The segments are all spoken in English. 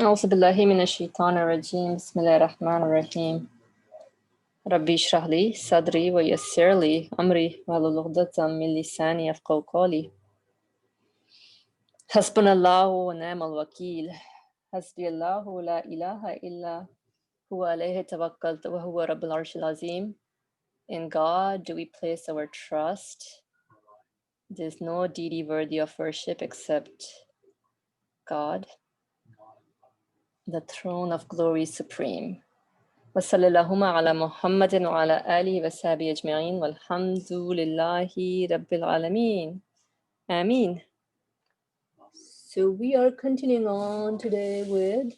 أعوذ بالله من الشيطان الرجيم بسم الله الرحمن الرحيم ربي اشرح لي صدري ويسر لي أمري واحلل عقدة من لساني يفقهوا قولي حسبنا الله ونعم الوكيل حسبي الله لا إله إلا هو عليه توكلت وهو رب العرش العظيم. In God do we place our trust. There is no deity worthy of worship except God, the throne of glory supreme. وصلى اللهم على محمد وعلى آله وصحبه أجمعين والحمد لله رب العالمين. Ameen. So we are continuing on today with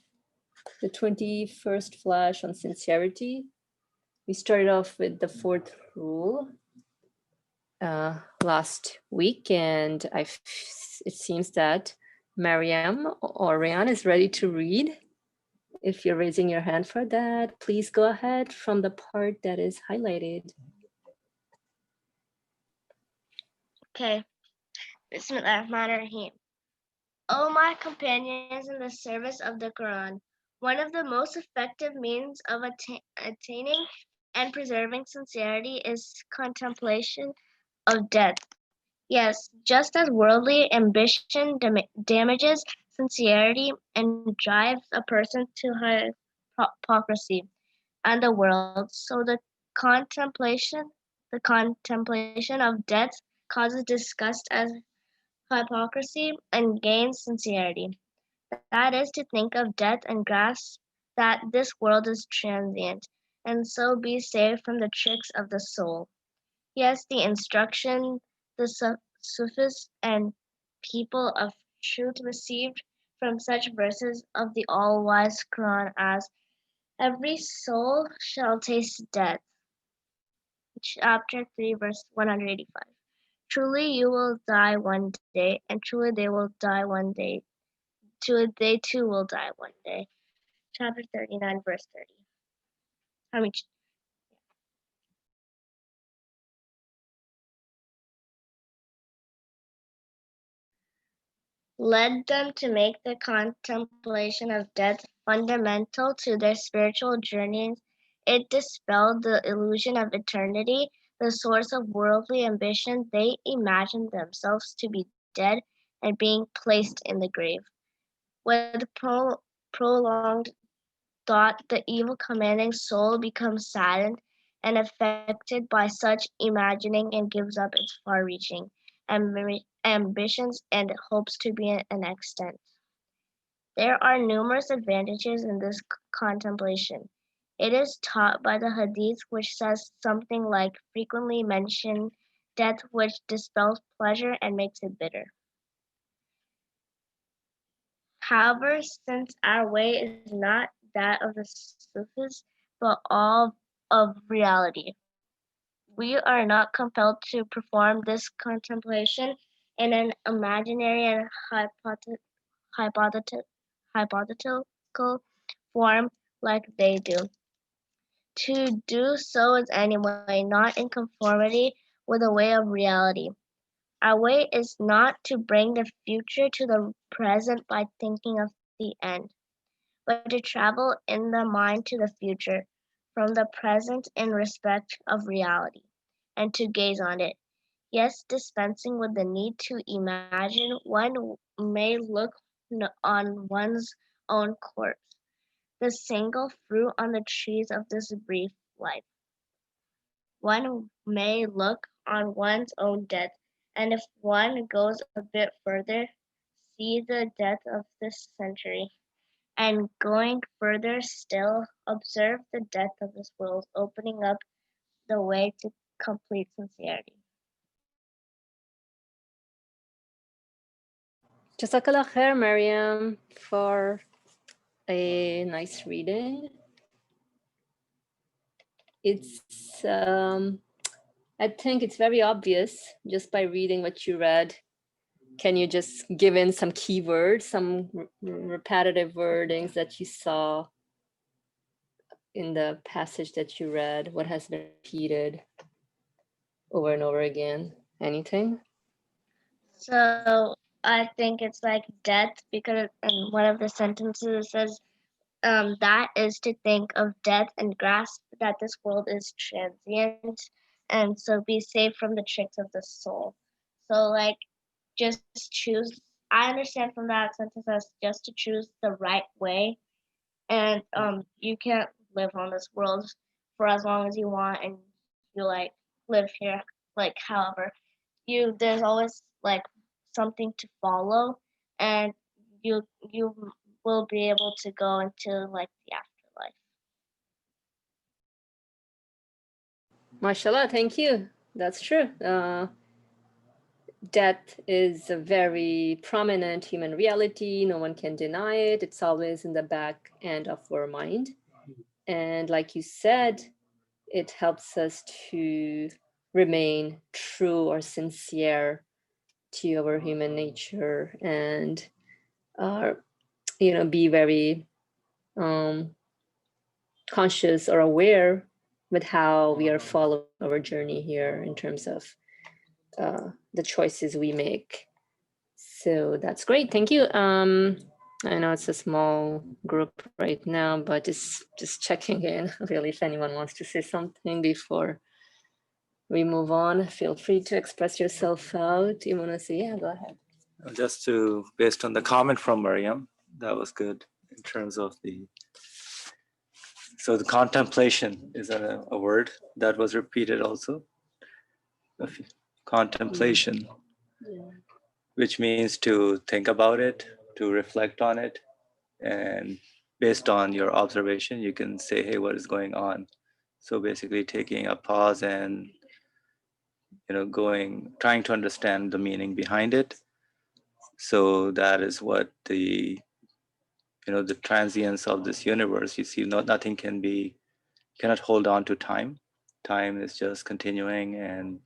the 21st flash on sincerity. We started off with the fourth rule last week, and it seems that Mariam or Ryan is ready to read. If you're raising your hand for that, please go ahead from the part that is highlighted. Okay. Bismillahirrahmanirrahim. O my companions in the service of the Quran, one of the most effective means of attaining and preserving sincerity is contemplation of death. Yes, just as worldly ambition damages sincerity and drives a person to hypocrisy and the world, so the contemplation of death causes disgust as hypocrisy and gains sincerity. That is to think of death and grasp that this world is transient, and so be saved from the tricks of the soul. Yes, the instruction the Sufis and people of truth received from such verses of the All-Wise Qur'an as every soul shall taste death. Chapter 3, verse 185. Truly you will die one day, and truly they will die one day. Truly they too will die one day. Chapter 39, verse 30. I mean, led them to make the contemplation of death fundamental to their spiritual journeyings. It dispelled the illusion of eternity, the source of worldly ambition. They imagined themselves to be dead and being placed in the grave. With prolonged thought, the evil commanding soul becomes saddened and affected by such imagining and gives up its far-reaching ambitions and hopes to be an extent. There are numerous advantages in this contemplation. It is taught by the Hadith, which says something like frequently mention death, which dispels pleasure and makes it bitter. However, since our way is not that of the Sufis, but all of reality, we are not compelled to perform this contemplation in an imaginary and hypothetical form like they do. To do so is anyway not in conformity with the way of reality. Our way is not to bring the future to the present by thinking of the end, but to travel in the mind to the future, from the present in respect of reality, and to gaze on it. Yes, dispensing with the need to imagine, one may look on one's own corpse, the single fruit on the trees of this brief life. One may look on one's own death, and if one goes a bit further, see the death of this century, and going further still, observe the death of this world, opening up the way to complete sincerity. Jazakallah khair, Mariam, for a nice reading. It's, I think it's very obvious just by reading what you read. Can you just give in some keywords, some repetitive wordings that you saw in the passage that you read? What has been repeated over and over again? Anything? So I think it's like death, because in one of the sentences it says, that is to think of death and grasp that this world is transient, and so be safe from the tricks of the soul. So like just choose. I understand from that sentence as just to choose the right way, and you can't live on this world for as long as you want, and you like live here like however there's always like something to follow, and you will be able to go into like the afterlife. Mashallah, thank you. That's true. Death is a very prominent human reality. No one can deny it. It's always in the back end of our mind. And like you said, it helps us to remain true or sincere to our human nature, and be very conscious or aware with how we are following our journey here in terms of the choices we make. So that's great. Thank you. I know it's a small group right now, but just checking in really if anyone wants to say something before we move on. Feel free to express yourself out. You want to say, yeah, go ahead. Just based on the comment from Mariam, that was good in terms of so the contemplation is a word that was repeated also. Contemplation, which means to think about it, to reflect on it, and based on your observation, you can say, hey, what is going on? So basically taking a pause and trying to understand the meaning behind it. So that is what the transience of this universe, you see, nothing cannot hold on to time. Time is just continuing, and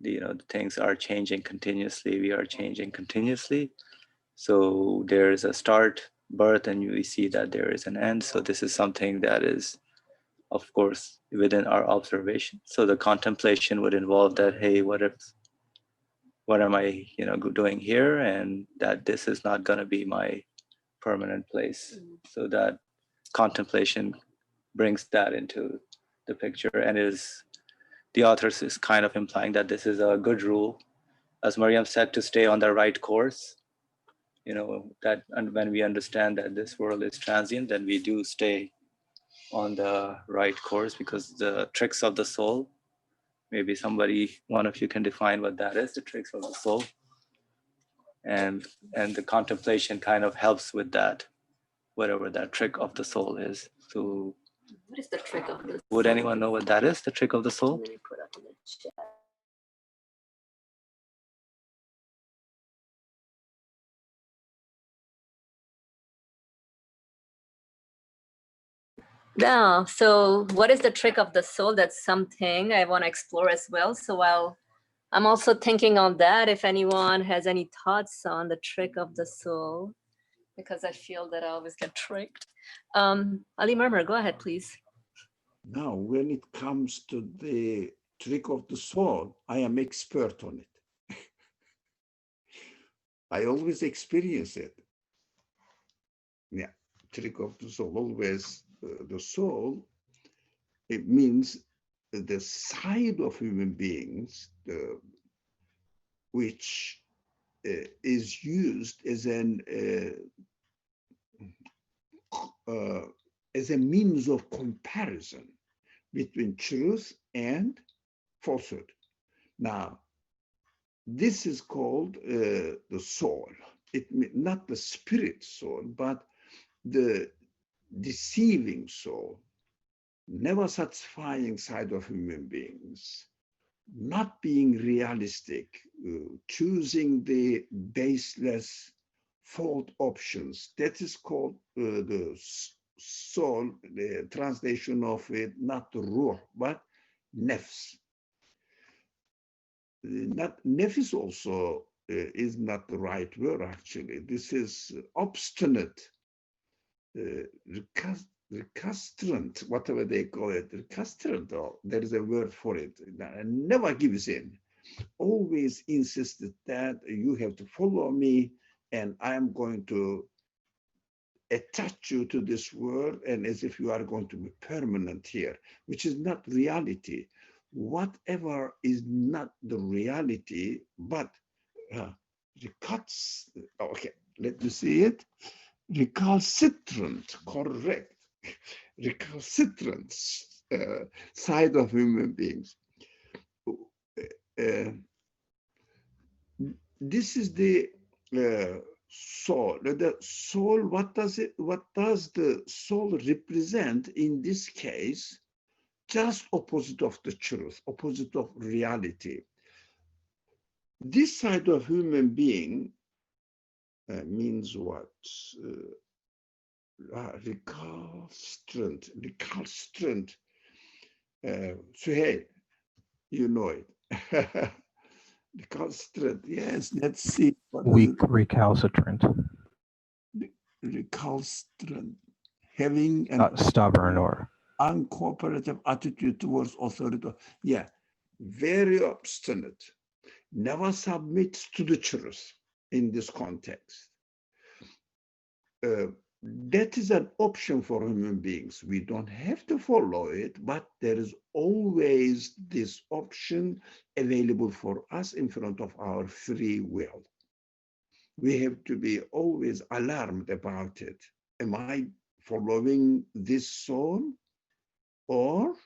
the things are changing continuously. We are changing continuously. So there is a start, birth, and we see that there is an end. So this is something that is, of course, within our observation. So the contemplation would involve that, hey, what am I doing here, and that this is not going to be my permanent place. So that contemplation brings that into the picture, and the author is kind of implying that this is a good rule, as Mariam said, to stay on the right course. That, and when we understand that this world is transient, then we do stay on the right course, because the tricks of the soul, maybe one of you can define what that is, the tricks of the soul, and the contemplation kind of helps with that, whatever that trick of the soul is. So what is the trick of the soul? Would anyone know what that is, the trick of the soul? Let me put up in the chat. Yeah, so what is the trick of the soul? That's something I want to explore as well. So while I'm also thinking on that, if anyone has any thoughts on the trick of the soul, because I feel that I always get tricked. Ali Murmur, go ahead, please. Now, when it comes to the trick of the soul, I am expert on it. I always experience it. Yeah, trick of the soul, always the soul, it means the side of human beings which is used as a means of comparison between truth and falsehood. Now, this is called the soul. Not the spirit soul, but the deceiving soul, never satisfying side of human beings, not being realistic, choosing the baseless fault options. That is called the soul, the translation of it, not ruh, but nefs. Not nefs also is not the right word, actually. This is obstinate, recalcitrant, whatever they call it, recalcitrant, or there is a word for it, never gives in. always insisted that you have to follow me and I'm going to attach you to this world and as if you are going to be permanent here, which is not reality. Whatever is not the reality, but okay, let me see it. Recalcitrant, correct. Recalcitrant side of human beings. This is the soul. The soul, what does the soul represent in this case? Just opposite of the truth, opposite of reality. This side of human being means what? Recalcitrant. So hey, you know it. Recalcitrant, yes, let's see. Weak, recalcitrant. Recalcitrant, having an Not stubborn or uncooperative attitude towards authority. Yeah, very obstinate, never submits to the truth in this context. That is an option for human beings. We don't have to follow it, but there is always this option available for us in front of our free will. We have to be always alarmed about it. Am I following this soul or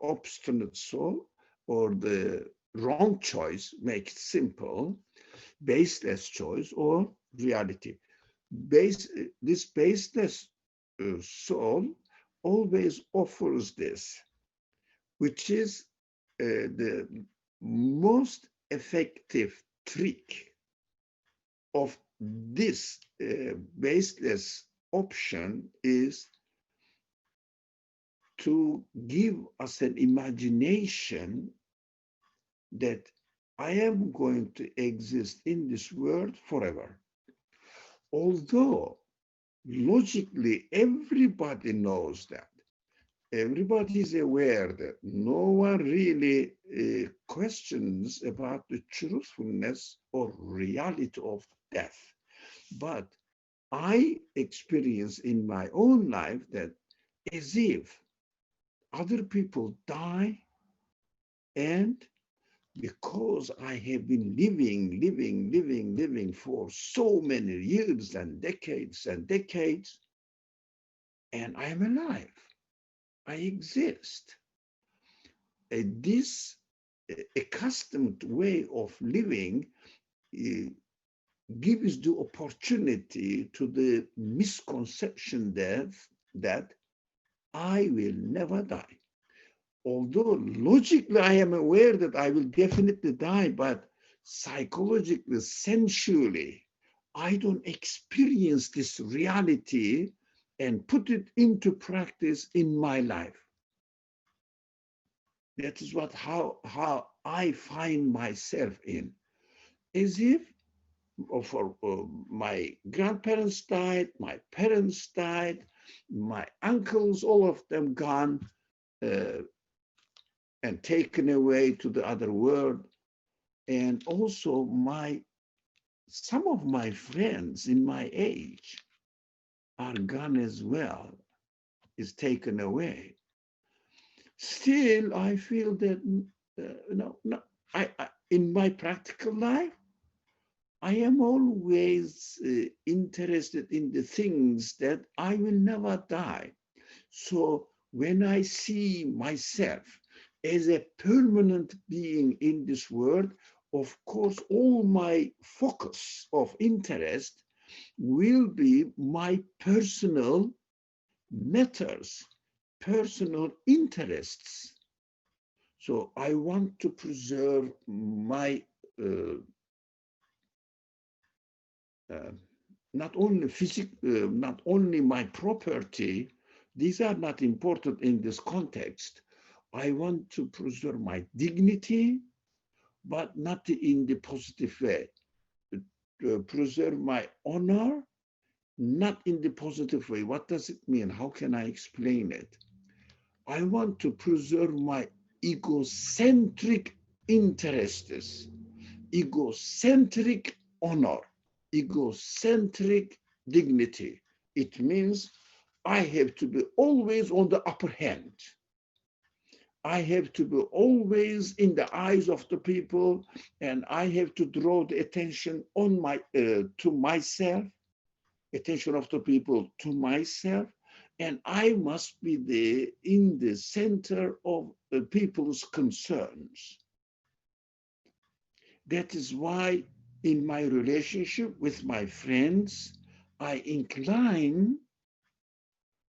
obstinate soul, or the wrong choice, make it simple, baseless choice or reality? This baseless soul always offers this, which is the most effective trick of this baseless option is to give us an imagination that I am going to exist in this world forever. Although logically everybody knows that, everybody is aware that no one really questions about the truthfulness or reality of death. But I experience in my own life that as if other people die, and because I have been living for so many years and decades, and I am alive. I exist. This accustomed way of living gives the opportunity to the misconception that I will never die. Although logically I am aware that I will definitely die, but psychologically, sensually, I don't experience this reality and put it into practice in my life. That is how I find myself in. As if my grandparents died, my parents died, my uncles, all of them gone and taken away to the other world. And also some of my friends in my age are gone as well, is taken away. Still, I feel that in my practical life, I am always interested in the things that I will never die. So when I see myself as a permanent being in this world, of course, all my focus of interest will be my personal matters, personal interests. So I want to preserve my not only my property. These are not important in this context. I want to preserve my dignity, but not in the positive way. Preserve my honor, not in the positive way. What does it mean? How can I explain it? I want to preserve my egocentric interests, egocentric honor, egocentric dignity. It means I have to be always on the upper hand. I have to be always in the eyes of the people, and I have to draw the attention on to myself, attention of the people to myself, and I must be in the center of the people's concerns. That is why in my relationship with my friends, I incline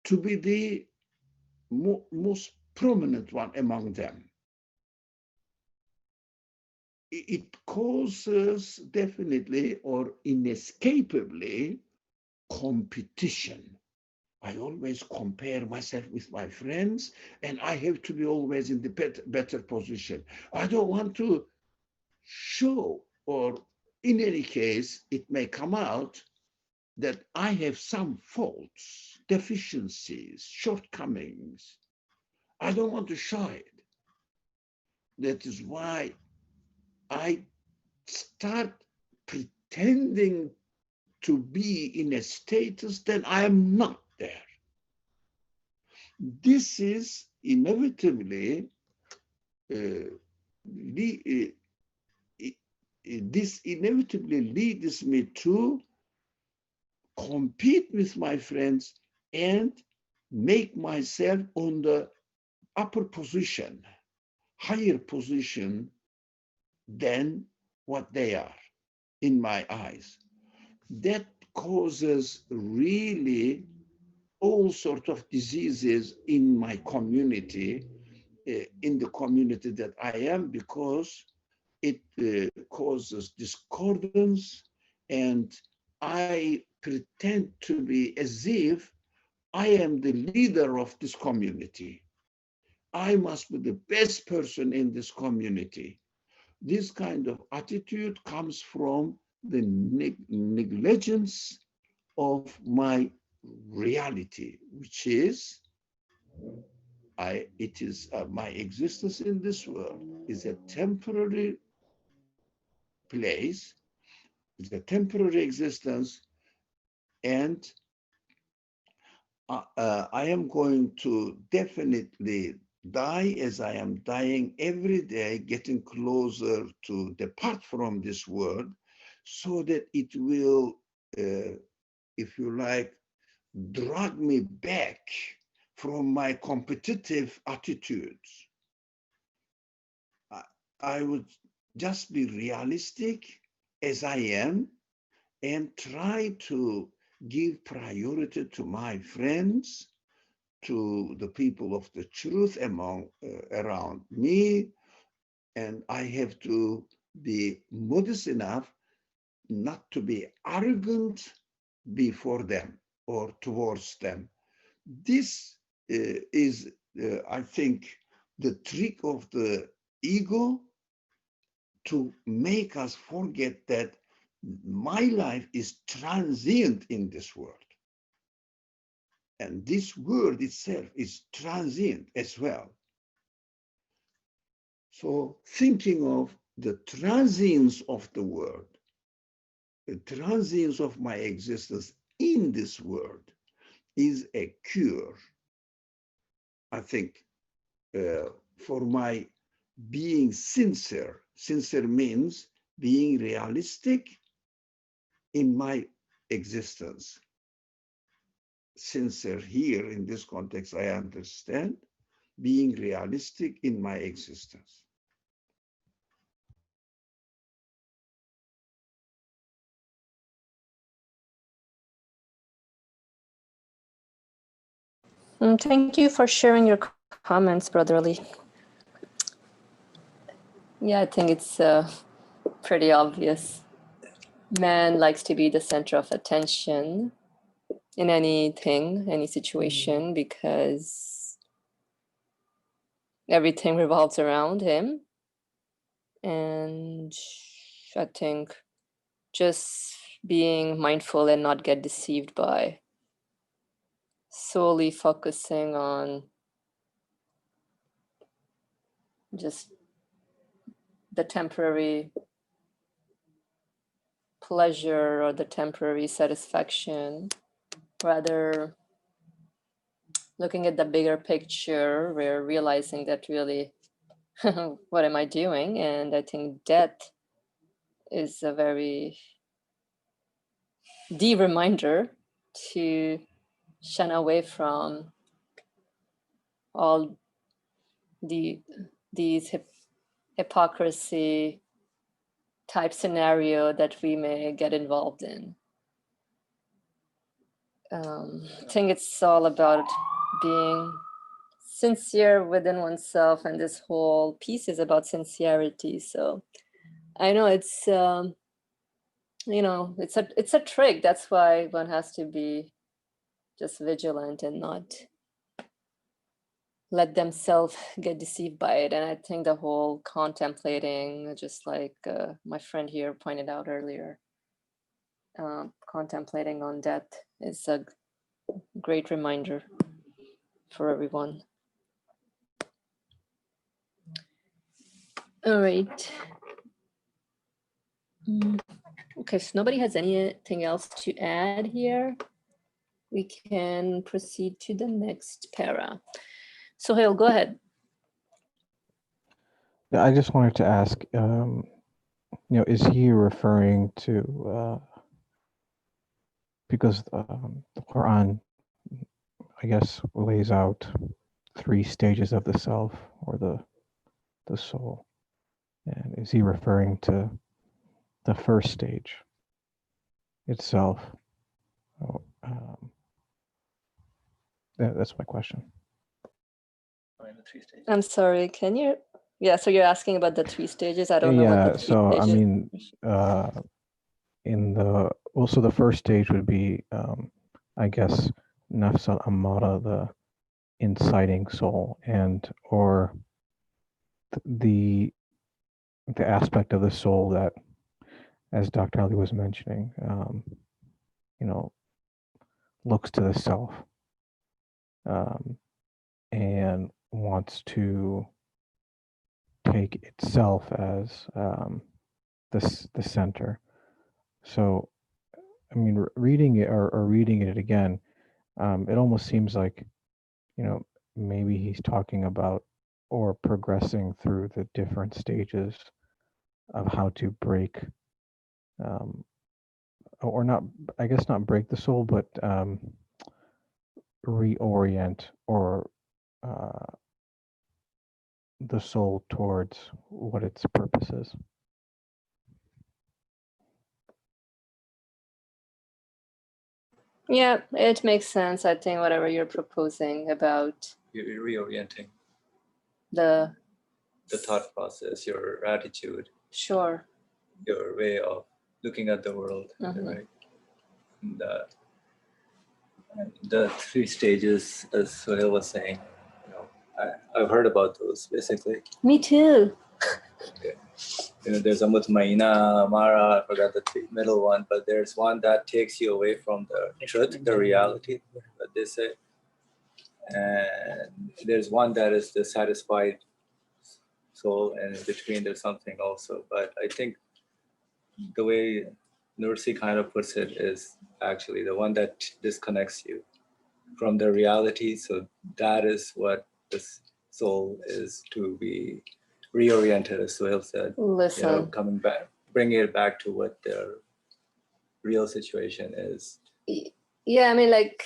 to be the most prominent one among them. It causes definitely or inescapably competition. I always compare myself with my friends, and I have to be always in the better position. I don't want to show, or in any case, it may come out that I have some faults, deficiencies, shortcomings. I don't want to show it. That is why I start pretending to be in a status that I am not there. This is inevitably, this inevitably leads me to compete with my friends and make myself on the upper position, higher position than what they are in my eyes. That causes really all sorts of diseases in my community, in the community that I am, because it causes discordance, and I pretend to be as if I am the leader of this community. I must be the best person in this community. This kind of attitude comes from the negligence of my reality, which is my existence in this world is a temporary place, it's a temporary existence, and I am going to definitely die as I am dying every day, getting closer to depart from this world, so that it will, if you like, drag me back from my competitive attitudes. I would just be realistic as I am and try to give priority to my friends, to the people of the truth around me, and I have to be modest enough not to be arrogant before them or towards them. This is, I think, the trick of the ego to make us forget that my life is transient in this world. And this world itself is transient as well. So thinking of the transience of the world, the transience of my existence in this world is a cure, I think, for my being sincere. Sincere means being realistic in my existence. Sincere here in this context, I understand, being realistic in my existence. Thank you for sharing your comments, Brother Ali. Yeah, I think it's pretty obvious. Man likes to be the center of attention in anything, any situation, because everything revolves around him. And I think just being mindful and not get deceived by solely focusing on just the temporary pleasure or the temporary satisfaction, rather looking at the bigger picture, we're realizing that really, what am I doing? And I think death is a very deep reminder to shun away from all these hypocrisy type scenario that we may get involved in. I think it's all about being sincere within oneself, and this whole piece is about sincerity. So I know it's it's a trick. That's why one has to be just vigilant and not let themselves get deceived by it. And I think the whole contemplating, just like my friend here pointed out earlier, contemplating on death is a great reminder for everyone. All right. Okay, so nobody has anything else to add here. We can proceed to the next para. So Sohail, go ahead. Yeah, I just wanted to ask, is he referring to, because the Quran, I guess, lays out 3 stages of the self or the soul. And is he referring to the first stage itself? That's my question. I'm sorry, can you? Yeah, so you're asking about the 3 stages. I don't know what the 3 so stages. I mean, so the first stage would be, I guess, nafs al-ammara, the inciting soul, and or the aspect of the soul that, as Dr. Ali was mentioning, looks to the self and wants to take itself as the center. So, I mean, reading it or reading it again, it almost seems like, maybe he's talking about or progressing through the different stages of how to break, or not, I guess not break the soul, but reorient or the soul towards what its purpose is. Yeah, it makes sense. I think whatever you're proposing about You're reorienting the thought process, your attitude, sure, your way of looking at the world, right? And, the 3 stages, as Sohail was saying, I've heard about those basically. Me too. Okay. There's a mutmaina, Mara, I forgot the middle one, but there's one that takes you away from the truth, the reality, what they say. And there's one that is the satisfied soul, and in between there's something also. But I think the way Nursi kind of puts it is actually the one that disconnects you from the reality. So that is what this soul is to be reoriented, as Sohail said. Listen. Coming back, bringing it back to what the real situation is. Yeah, I mean, like,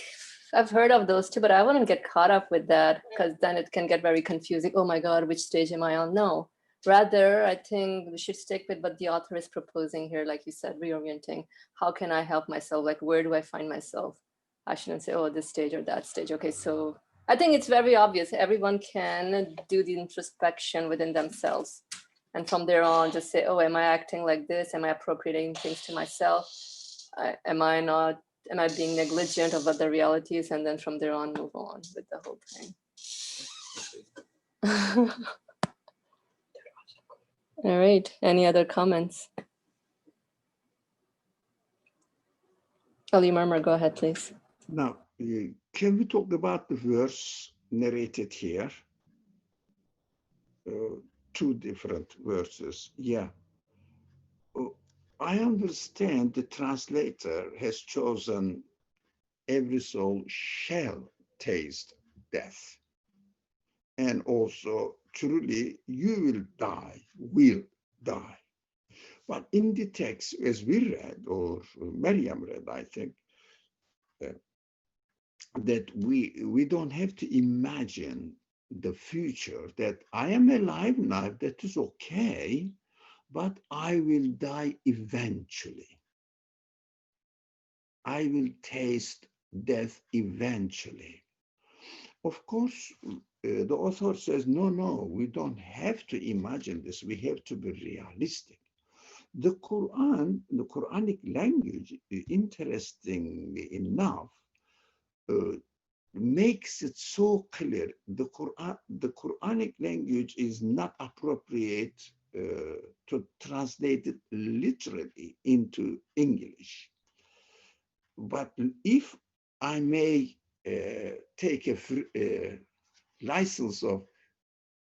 I've heard of those too, but I wouldn't get caught up with that, because then it can get very confusing. Oh my God, which stage am I on? No. Rather, I think we should stick with what the author is proposing here, like you said, reorienting. How can I help myself? Like, where do I find myself? I shouldn't say, oh, this stage or that stage. Okay, so I think it's very obvious. Everyone can do the introspection within themselves. And from there on, just say, oh, am I acting like this? Am I appropriating things to myself? Am I being negligent of what the reality is? And then from there on, move on with the whole thing. All right, any other comments? Ali Murmur, go ahead, please. Now, can we talk about the verse narrated here? two different verses. Yeah. I understand the translator has chosen every soul shall taste death. And also, truly, you will die, will die. But in the text, as we read, or Maryam read, I think, that we don't have to imagine the future, that I am alive now, that is okay, but I will die eventually. I will taste death eventually. Of course, the author says, no, we don't have to imagine this. We have to be realistic. The Quran, the Quranic language, interestingly enough, makes it so clear. The Quranic language is not appropriate to translate it literally into English. But if I may take a license of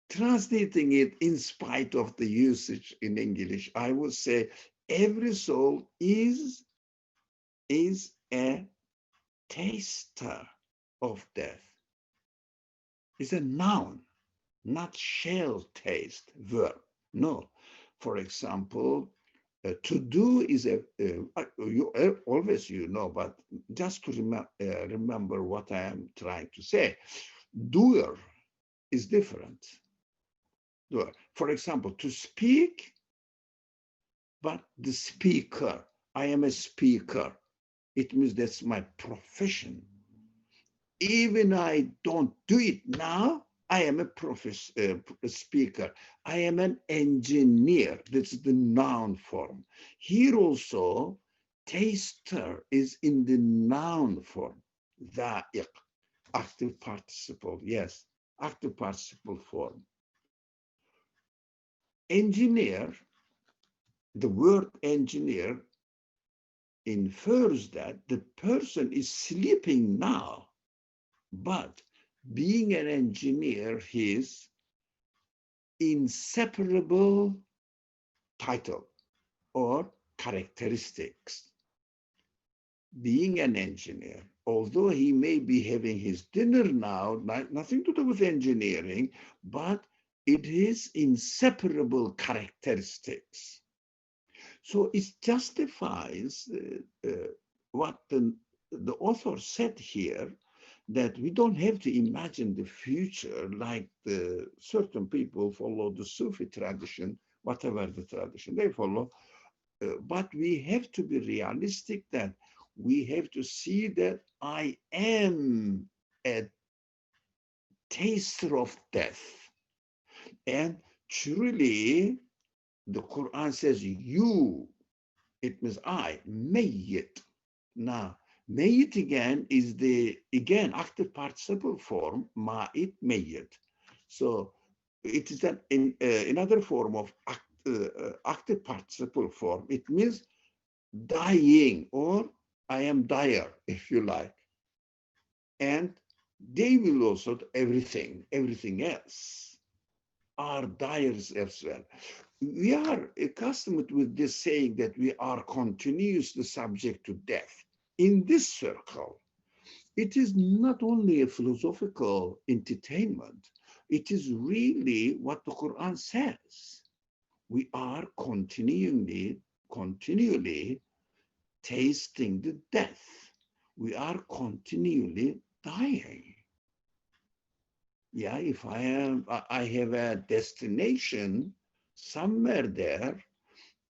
translating it in spite of the usage in English, I would say every soul is a taster of death. It's a noun, not shall taste verb. No. For example, to do is you always but just to remember what I am trying to say. Doer is different. Doer. For example, to speak, but the speaker. I am a speaker. It means that's my profession. Even I don't do it now, I am a speaker. I am an engineer. That's the noun form. Here also, taster is in the noun form. Dha'iq, active participle, yes, active participle form. Engineer, the word engineer infers that the person is sleeping now, but being an engineer, his inseparable title or characteristics. Being an engineer, although he may be having his dinner now, nothing to do with engineering, but it is inseparable characteristics. So it justifies what the author said here, that we don't have to imagine the future like the certain people follow the Sufi tradition, whatever the tradition they follow, but we have to be realistic, that we have to see that I am a taster of death. And truly, the Quran says you, it means I, mayyit. Now, mayyit again is the, active participle form, ma'it, mayyit. So it is another form of active participle form. It means dying, or I am dire, if you like. And they will also, everything else are dyers as well. We are accustomed with this saying that we are continuously subject to death. In this circle, it is not only a philosophical entertainment, it is really what the Quran says. We are continually tasting the death. We are continually dying. Yeah, if I have a destination somewhere there,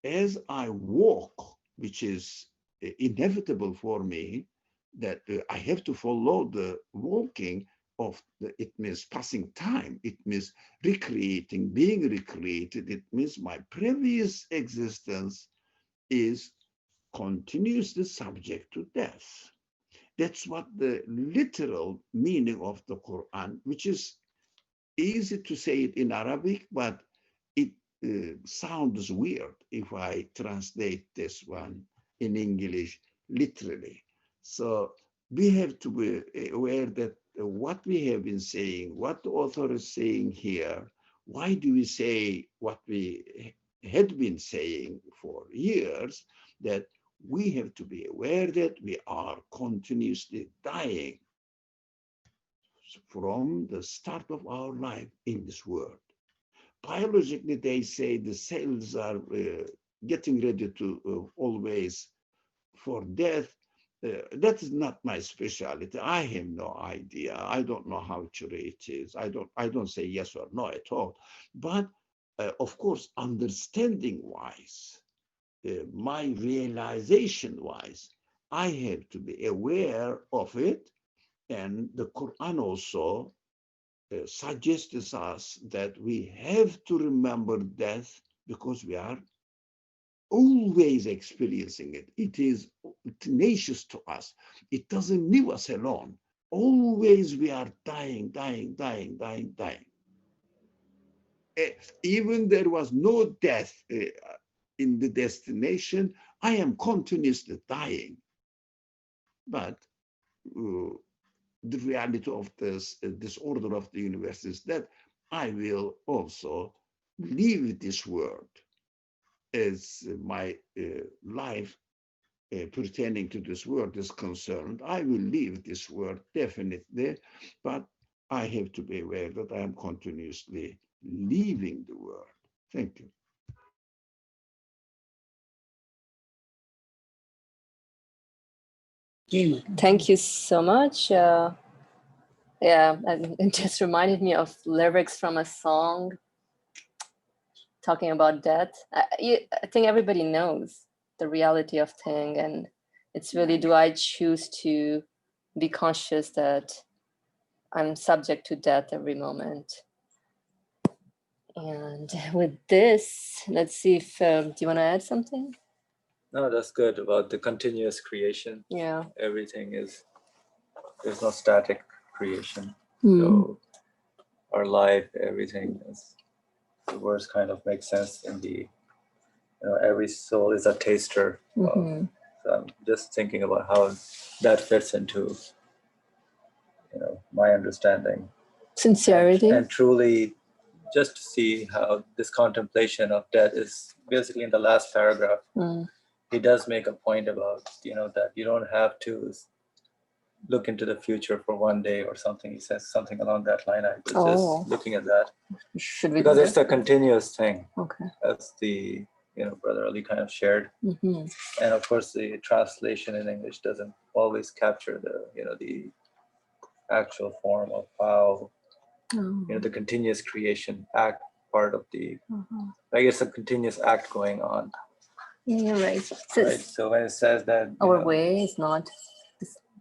as I walk, which is inevitable for me, that I have to follow the walking of it means passing time, it means recreating, being recreated, it means my previous existence is continuously subject to death. That's what the literal meaning of the Quran, which is easy to say it in Arabic, but it sounds weird if I translate this one in English literally. So we have to be aware that what we have been saying, what the author is saying here, Why do we say what we had been saying for years, that we have to be aware that we are continuously dying from the start of our life in this world. Biologically, they say the cells are getting ready to always for death. That is not my specialty. I have no idea. I don't know how true it is. I don't say yes or no at all. But of course, understanding wise, my realization wise, I have to be aware of it. And the Quran also suggests us that we have to remember death because we are always experiencing it. It is tenacious to us. It doesn't leave us alone. Always we are dying, dying, dying, dying, dying. Even there was no death in the destination, I am continuously dying. But the reality of this disorder of the universe is that I will also leave this world as my life pertaining to this world is concerned. I will leave this world definitely, but I have to be aware that I am continuously leaving the world. Thank you. Thank you so much. It just reminded me of lyrics from a song talking about death. I think everybody knows the reality of thing, and it's really, do I choose to be conscious that I'm subject to death every moment? And with this, let's see if, do you want to add something? No, that's good about the continuous creation. Yeah. Everything is, there's no static creation. So our life, everything is, the words kind of make sense in the, every soul is a taster. So I'm just thinking about how that fits into, my understanding. Sincerity. And truly just to see how this contemplation of death is basically in the last paragraph. He does make a point about, that you don't have to look into the future for one day or something. He says something along that line. I was just looking at that. Should we? Because it's a continuous thing. Okay. As the, Brother Ali kind of shared. And of course, the translation in English doesn't always capture the, the actual form of how, the continuous creation act part of the, I guess, a continuous act going on. Yeah, you're right. Right. So when it says that our way is not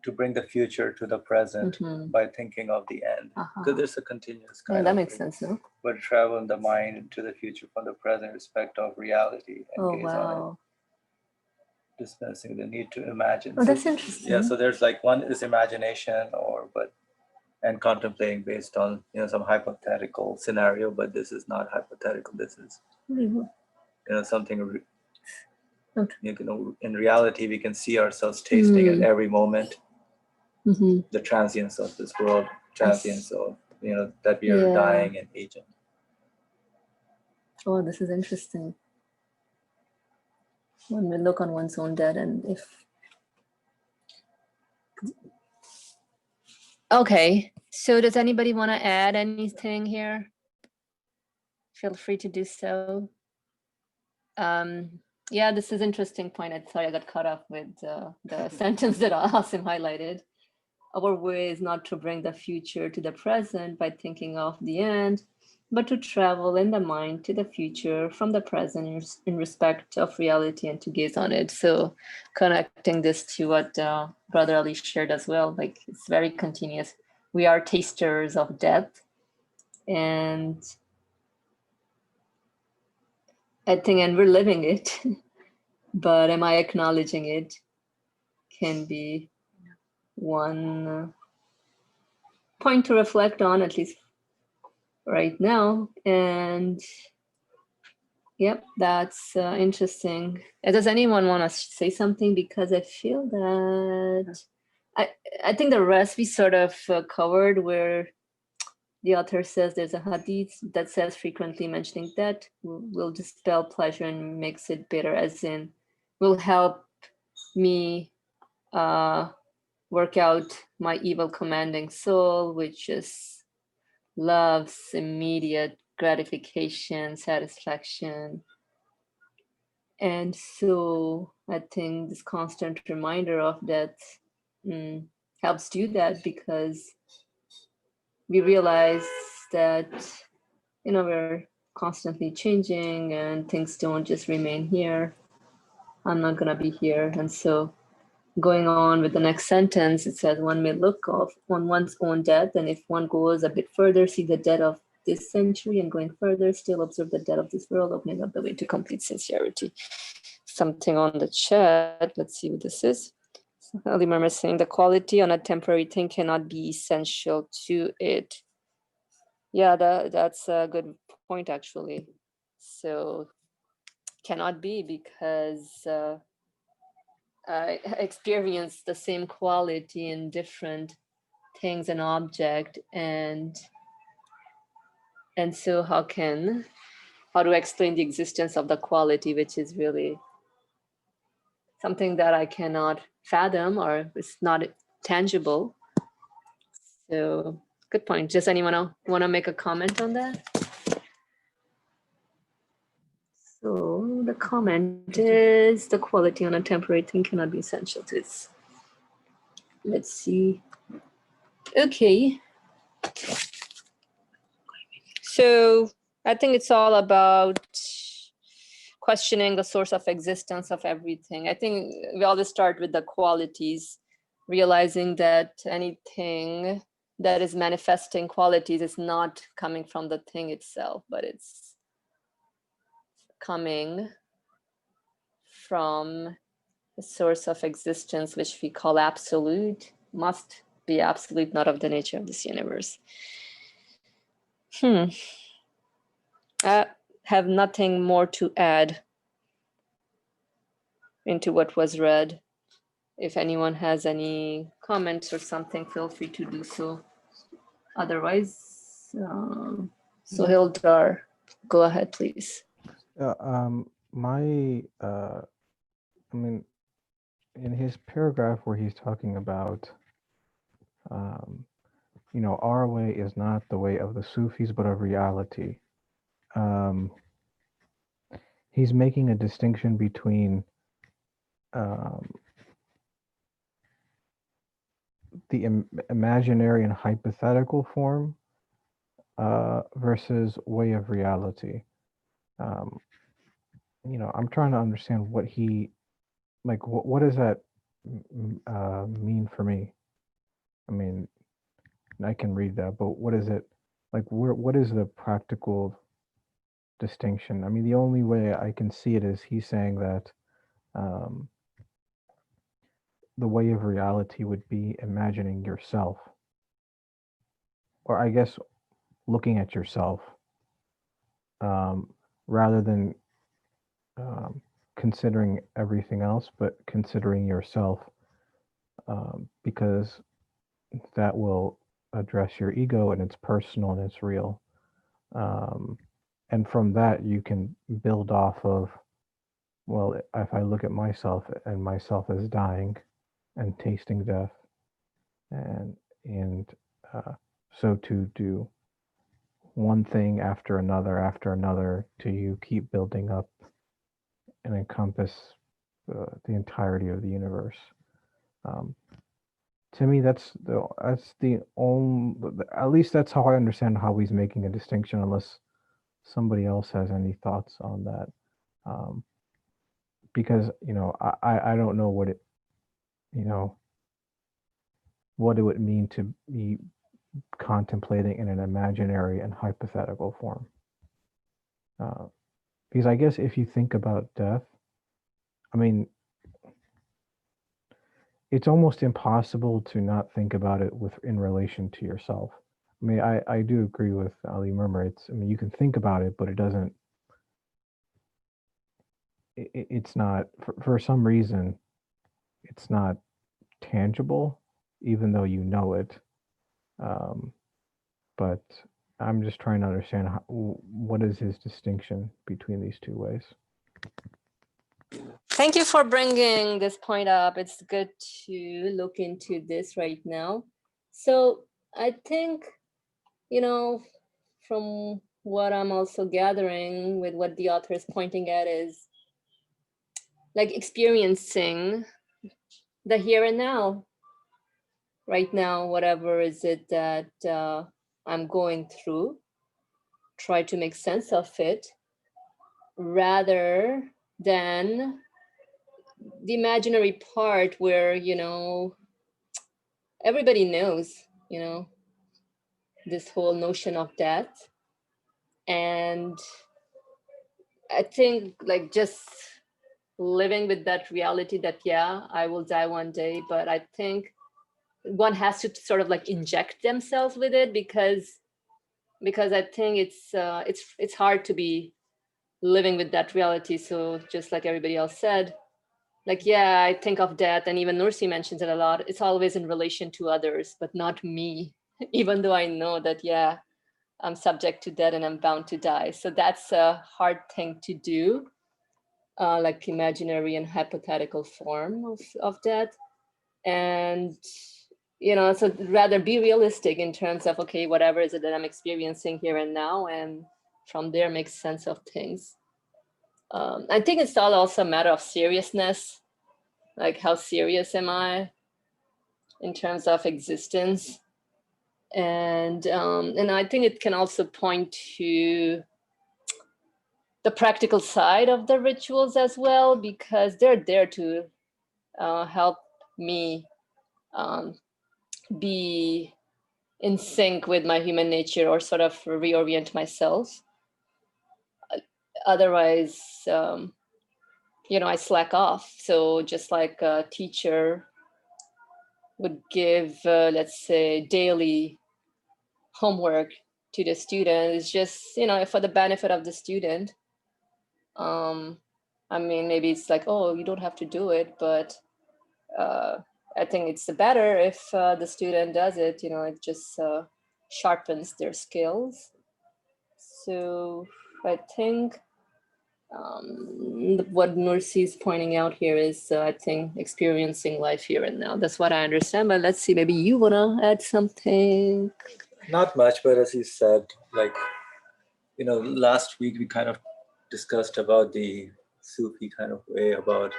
to bring the future to the present by thinking of the end, because there's a continuous kind of that makes sense, no? But travel in the mind to the future from the present respect of reality and gaze on it, dispensing the need to imagine. Oh, that's interesting. Yeah, so there's like one is imagination and contemplating based on some hypothetical scenario, but this is not hypothetical. This is something. In reality, we can see ourselves tasting at every moment the transience of this world, transience of that we are dying and aging. Oh, this is interesting. When we look on one's own death, and if okay, so does anybody want to add anything here? Feel free to do so. Yeah, this is an interesting point. Sorry, I got caught up with the sentence that Asim highlighted. Our way is not to bring the future to the present by thinking of the end, but to travel in the mind to the future from the present in respect of reality and to gaze on it. So connecting this to what Brother Ali shared as well, like it's very continuous. We are tasters of death, and I think, and we're living it, but am I acknowledging it can be one point to reflect on, at least right now. And yep, that's interesting. Does anyone want to say something? Because I feel that I think the rest we sort of covered, where the author says there's a hadith that says frequently mentioning death will dispel pleasure and makes it bitter, as in will help me work out my evil commanding soul, which is loves immediate gratification, satisfaction. And so I think this constant reminder of that helps do that, because we realize that, you know, we're constantly changing and things don't just remain here. I'm not going to be here. And so going on with the next sentence, it says, one may look off on one's own death, and if one goes a bit further, see the death of this century, and going further, still observe the death of this world, opening up the way to complete sincerity. Something on the chat. Let's see what this is. I remember saying the quality on a temporary thing cannot be essential to it. Yeah, that's a good point, actually. So cannot be, because I experience the same quality in different things and object, and so how do I explain the existence of the quality, which is really something that I cannot fathom, or it's not tangible. So good point. Does anyone want to make a comment on that? So the comment is, the quality on a temporary thing cannot be essential to its. Let's see. Okay. So I think it's all about questioning the source of existence of everything. I think we always start with the qualities, realizing that anything that is manifesting qualities is not coming from the thing itself, but it's coming from the source of existence, which we call absolute, must be absolute, not of the nature of this universe. I have nothing more to add into what was read. If anyone has any comments or something, feel free to do so. Otherwise, so Hildar, go ahead, please. I mean, in his paragraph where he's talking about, you know, our way is not the way of the Sufis, but of reality. He's making a distinction between the imaginary and hypothetical form versus way of reality. You know, I'm trying to understand what he, like, what does that mean for me? I mean, I can read that, but what is it, like, what is the practical distinction? I mean, the only way I can see it is he's saying that the way of reality would be imagining yourself, or I guess looking at yourself, rather than considering everything else, but considering yourself, because that will address your ego, and it's personal and it's real. And from that, you can build off of, well, if I look at myself and myself as dying and tasting death, and so to do one thing after another till you keep building up and encompass the entirety of the universe. To me, that's the only, at least that's how I understand how he's making a distinction, unless somebody else has any thoughts on that. Because, you know, I don't know what it, you know, what it would mean to be contemplating in an imaginary and hypothetical form. Because I guess if you think about death, I mean, it's almost impossible to not think about it in relation to yourself. I mean, I do agree with Ali Murmur. I mean, you can think about it, but it doesn't, it's not, for some reason, it's not tangible, even though you know it. But I'm just trying to understand what is his distinction between these two ways. Thank you for bringing this point up. It's good to look into this right now. So I think, from what I'm also gathering with what the author is pointing at is like experiencing the here and now, right now, whatever is it that I'm going through, try to make sense of it rather than the imaginary part where, everybody knows, this whole notion of death. And I think like just living with that reality that, yeah, I will die one day, but I think one has to sort of like inject themselves with it because I think it's hard to be living with that reality. So just like everybody else said, like, yeah, I think of death, and even Nursi mentions it a lot. It's always in relation to others, but not me, even though I know that, yeah, I'm subject to death and I'm bound to die. So that's a hard thing to do, like imaginary and hypothetical form of death. And, so rather be realistic in terms of, okay, whatever is it that I'm experiencing here and now, and from there make sense of things. I think it's all also a matter of seriousness. Like, how serious am I in terms of existence? And I think it can also point to the practical side of the rituals as well, because they're there to help me be in sync with my human nature, or sort of reorient myself. Otherwise, I slack off. So just like a teacher would give, let's say, daily homework to the student, it's just, for the benefit of the student. I mean, maybe it's like, oh, you don't have to do it, but I think it's better if the student does it. It just sharpens their skills. So I think what Nursi is pointing out here is, I think, experiencing life here and now. That's what I understand. But let's see, maybe you want to add something? Not much, but as you said, like, last week we kind of discussed about the Sufi kind of way about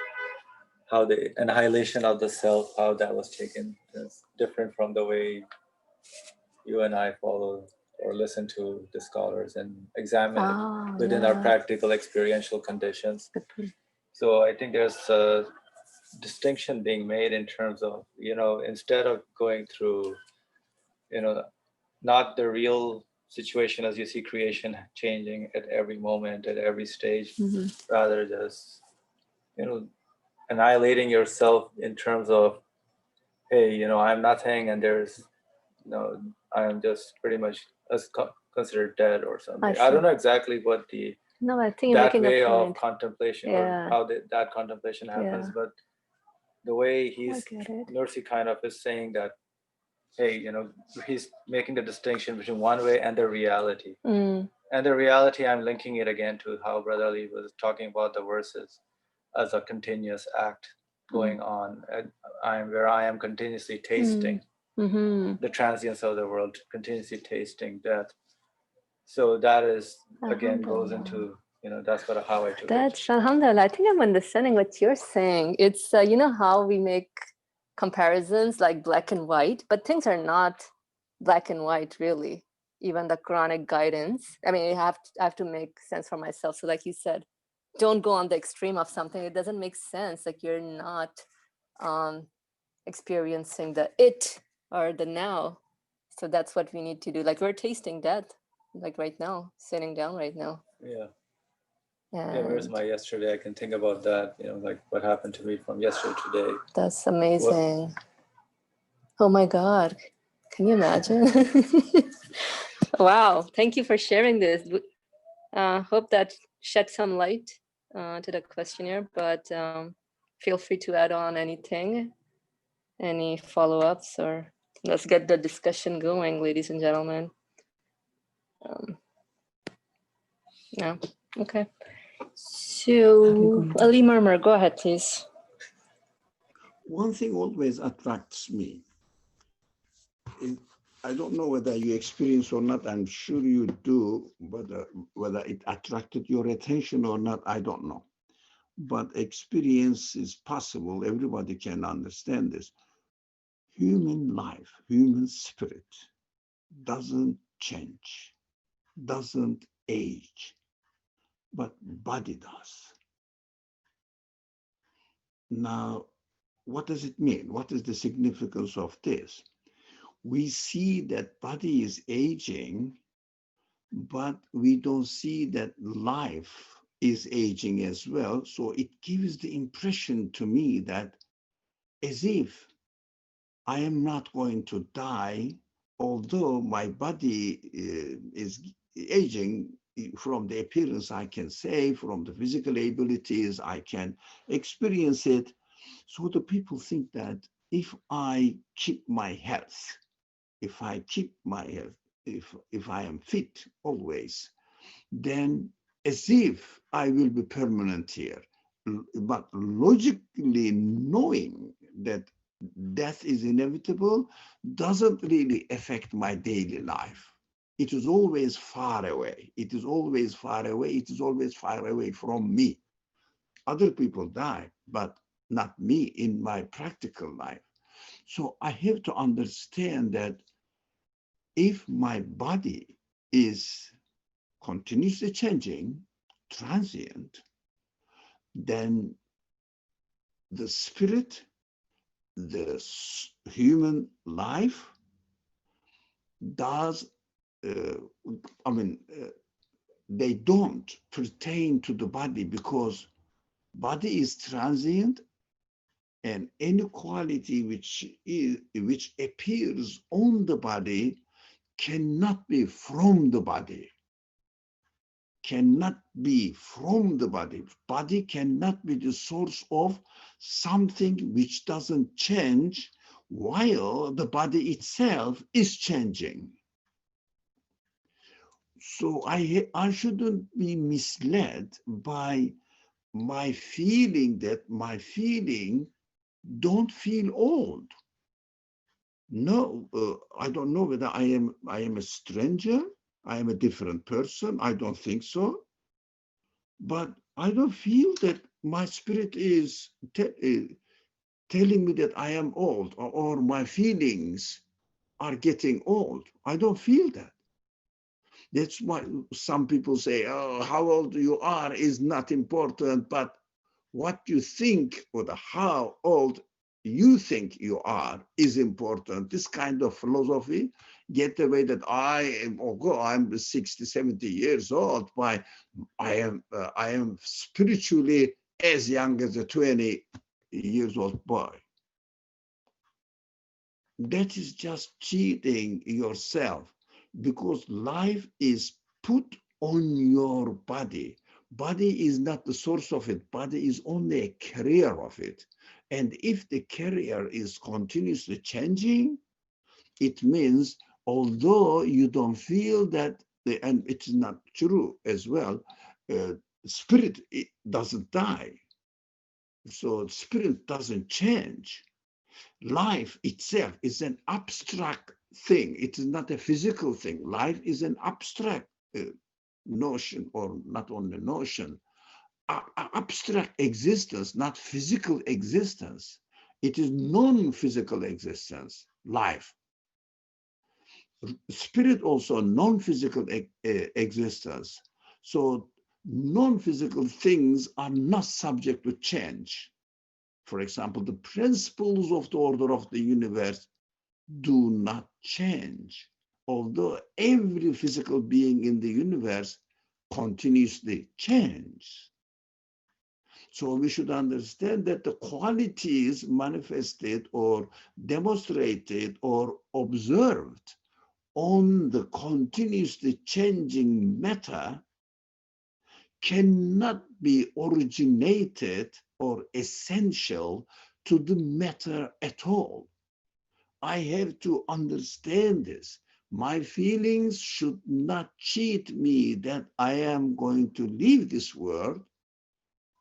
how the annihilation of the self, how that was taken. It's different from the way you and I follow or listen to the scholars and examine it within our practical experiential conditions. So I think there's a distinction being made in terms of, instead of going through, not the real situation as you see creation changing at every moment, at every stage, rather just, annihilating yourself in terms of, hey, I'm nothing, and there's, I am just pretty much considered dead or something. I don't know exactly what I think that way of contemplation or how that contemplation happens, but the way Nursi kind of is saying that, hey, he's making the distinction between one way and the reality. And the reality, I'm linking it again to how Brother Ali was talking about the verses as a continuous act going on. Where I am continuously tasting the transience of the world, continuously tasting death. So that is, again, goes into, that's how I took it. Alhamdulillah. I think I'm understanding what you're saying. It's, how we make comparisons like black and white, but things are not black and white, really. Even the Quranic guidance. I mean, I have to make sense for myself. So like you said, don't go on the extreme of something. It doesn't make sense. Like, you're not experiencing the it or the now. So that's what we need to do. Like, we're tasting death, like right now, sitting down right now. Yeah. Where's my yesterday? I can think about that, like what happened to me from yesterday to today. That's amazing. Oh my God. Can you imagine? Wow. Thank you for sharing this. Hope that shed some light to the questionnaire, but feel free to add on anything, any follow-ups, or let's get the discussion going, ladies and gentlemen. No. Okay. So, Ali Murmur, go ahead, please. One thing always attracts me. I don't know whether you experience or not, I'm sure you do, but whether it attracted your attention or not, I don't know. But experience is possible. Everybody can understand this. Human life, human spirit doesn't change, doesn't age, but body does. Now, what does it mean? What is the significance of this? We see that body is aging, but we don't see that life is aging as well. So it gives the impression to me that as if I am not going to die, although my body is aging. From the appearance, I can say, from the physical abilities, I can experience it. So the people think that if I keep my health, if I keep my health, if I am fit always, then as if I will be permanent here. But logically knowing that death is inevitable doesn't really affect my daily life. It is always far away. It is always far away. It is always far away from me. Other people die, but not me in my practical life. So I have to understand that if my body is continuously changing, transient, then the spirit, the human life does, they don't pertain to the body, because body is transient, and any quality which appears on the body cannot be from the body. Cannot be from the body. Body cannot be the source of something which doesn't change while the body itself is changing. So I shouldn't be misled by my feeling that my feeling don't feel old. No, I don't know whether I am a stranger. I am a different person. I don't think so. But I don't feel that my spirit is telling me that I am old, or my feelings are getting old. I don't feel that. That's why some people say, oh, how old you are is not important, but what you think, or how old you think you are, is important. This kind of philosophy get away that I'm 60, 70 years old, but I am spiritually as young as a 20 years old boy. That is just cheating yourself, because life is put on your body. Body is not the source of it. Body is only a carrier of it. And if the carrier is continuously changing, it means although you don't feel that, and it's not true as well, spirit doesn't die. So spirit doesn't change. Life itself is an abstract thing. It is not a physical thing. Life is an abstract notion, or not only notion, abstract existence, not physical existence. It is non-physical existence, life. Spirit also non-physical existence. So non-physical things are not subject to change. For example, the principles of the order of the universe do not change, although every physical being in the universe continuously changes. So we should understand that the qualities manifested or demonstrated or observed on the continuously changing matter cannot be originated or essential to the matter at all. I have to understand this. My feelings should not cheat me that I am going to leave this world.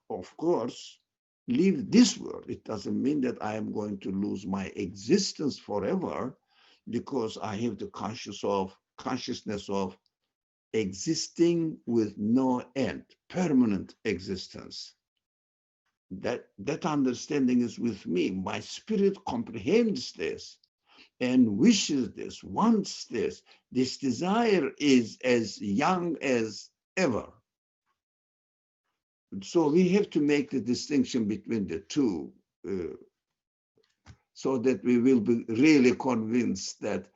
Of course, leave this world. It doesn't mean that I am going to lose my existence forever, because I have the consciousness of existing with no end, permanent existence. That understanding is with me. My spirit comprehends this and wishes this, wants this. This desire is as young as ever. So we have to make the distinction between the two, so that we will be really convinced that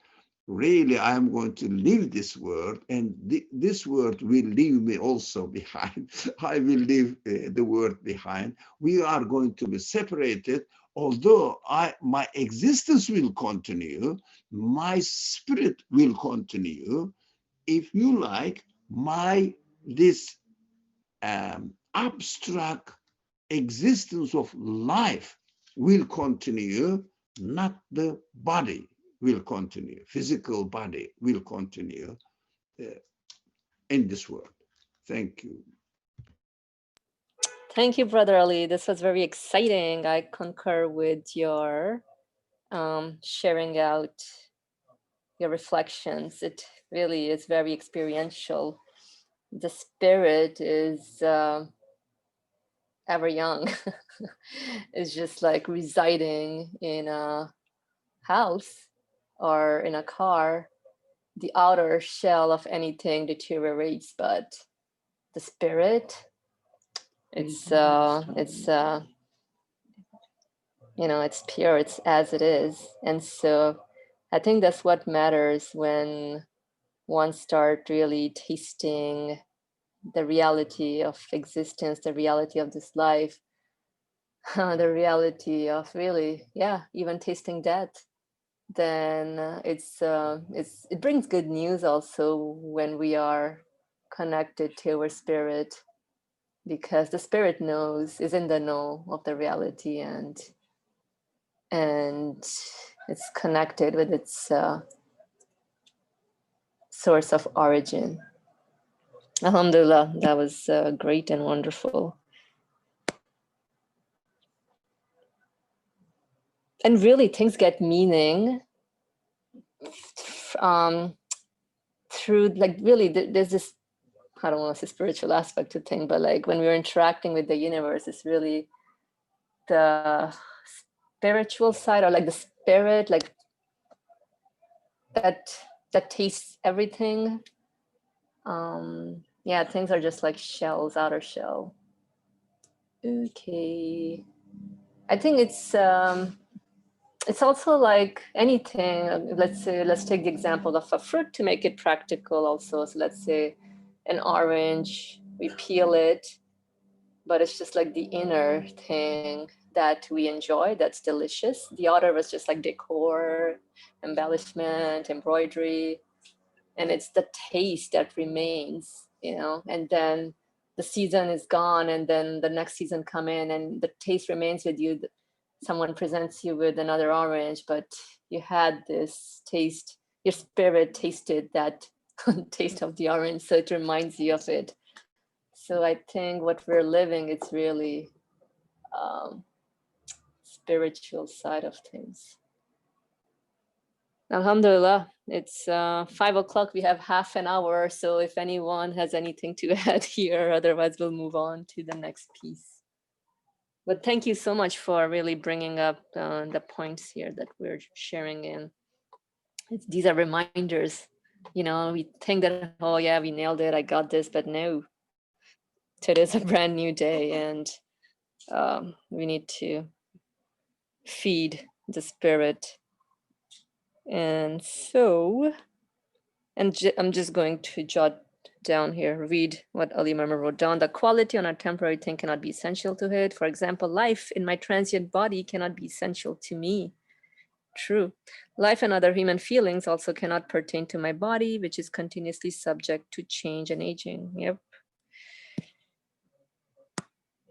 really I am going to leave this world, and this world will leave me also behind. I will leave the world behind. We are going to be separated. Although my existence will continue, my spirit will continue. If you like, this abstract existence of life will continue, not the body will continue, physical body will continue in this world. Thank you. Thank you, Brother Ali. This was very exciting. I concur with your sharing out your reflections. It really is very experiential. The spirit is ever young. It's just like residing in a house or in a car. The outer shell of anything deteriorates, but the spirit, it's you know, it's pure, it's as it is. And so I think that's what matters when one start really tasting the reality of existence, the reality of this life, the reality of really, yeah, even tasting death. Then it brings good news also when we are connected to our spirit, because the spirit is in the know of the reality, and it's connected with its source of origin. Alhamdulillah, that was great and wonderful. And really, things get meaning through, like, really, there's this, I don't want to say spiritual aspect to thing, but like when we're interacting with the universe, it's really the spiritual side, or like the spirit, like that tastes everything. Yeah, things are just like shells, outer shell. Okay, I think it's also like anything. Let's take the example of a fruit to make it practical also. So let's say an orange, we peel it, but it's just like the inner thing that we enjoy, that's delicious. The outer was just like decor, embellishment, embroidery, and it's the taste that remains, you know. And then the season is gone, and then the next season come in, and the taste remains with you. Someone presents you with another orange, but you had this taste, your spirit tasted that taste of the orange, so it reminds you of it. So I think what we're living, it's really spiritual side of things. Alhamdulillah, it's 5 o'clock. We have half an hour. So if anyone has anything to add here, otherwise we'll move on to the next piece. But thank you so much for really bringing up the points here that we're sharing in. These are reminders. You know, we think that, oh yeah, we nailed it, I got this, but no. Today's a brand new day, and we need to feed the spirit. And so, I'm just going to jot down here, read what Ali Mama wrote down. The quality on a temporary thing cannot be essential to it. For example, life in my transient body cannot be essential to me. True. Life and other human feelings also cannot pertain to my body, which is continuously subject to change and aging. Yep.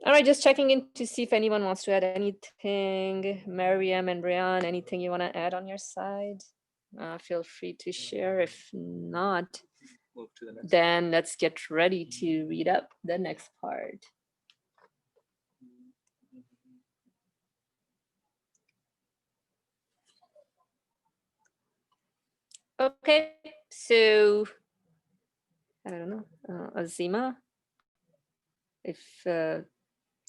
All right, just checking in to see if anyone wants to add anything. Mariam and Brian, anything you want to add on your side? Feel free to share. If not, Move to the next. then let's get ready to read up the next part. Okay, so I don't know, Azima, if the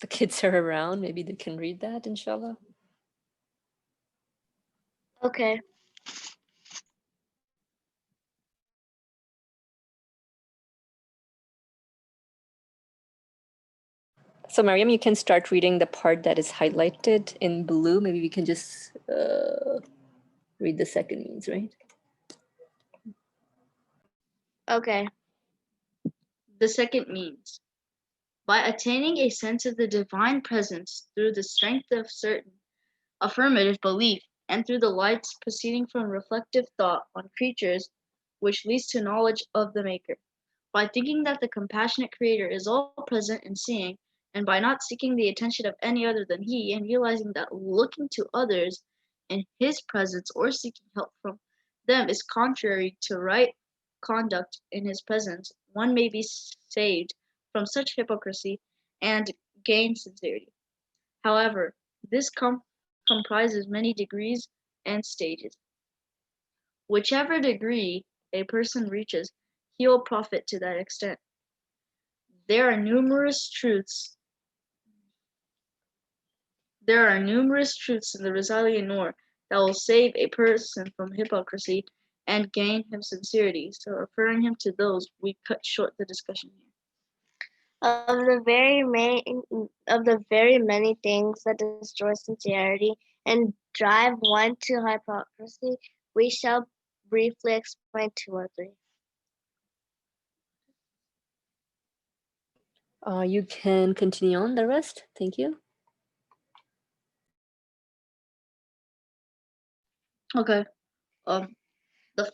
kids are around, maybe they can read that, inshallah. Okay. So Mariam, you can start reading the part that is highlighted in blue. Maybe we can just read the second means, right? Okay. The second means, by attaining a sense of the divine presence through the strength of certain affirmative belief and through the lights proceeding from reflective thought on creatures, which leads to knowledge of the Maker. By thinking that the compassionate Creator is all present and seeing, and by not seeking the attention of any other than He, and realizing that looking to others in His presence or seeking help from them is contrary to right conduct in His presence, one may be saved from such hypocrisy and gain sincerity. However, this comprises many degrees and stages. Whichever degree a person reaches, he will profit to that extent. There are numerous truths in the risale-i that will save a person from hypocrisy and gain him sincerity. So referring him to those, we cut short the discussion here. Of the very many things that destroy sincerity and drive one to hypocrisy, we shall briefly explain 2 or 3. You can continue on the rest. Thank you. Okay. The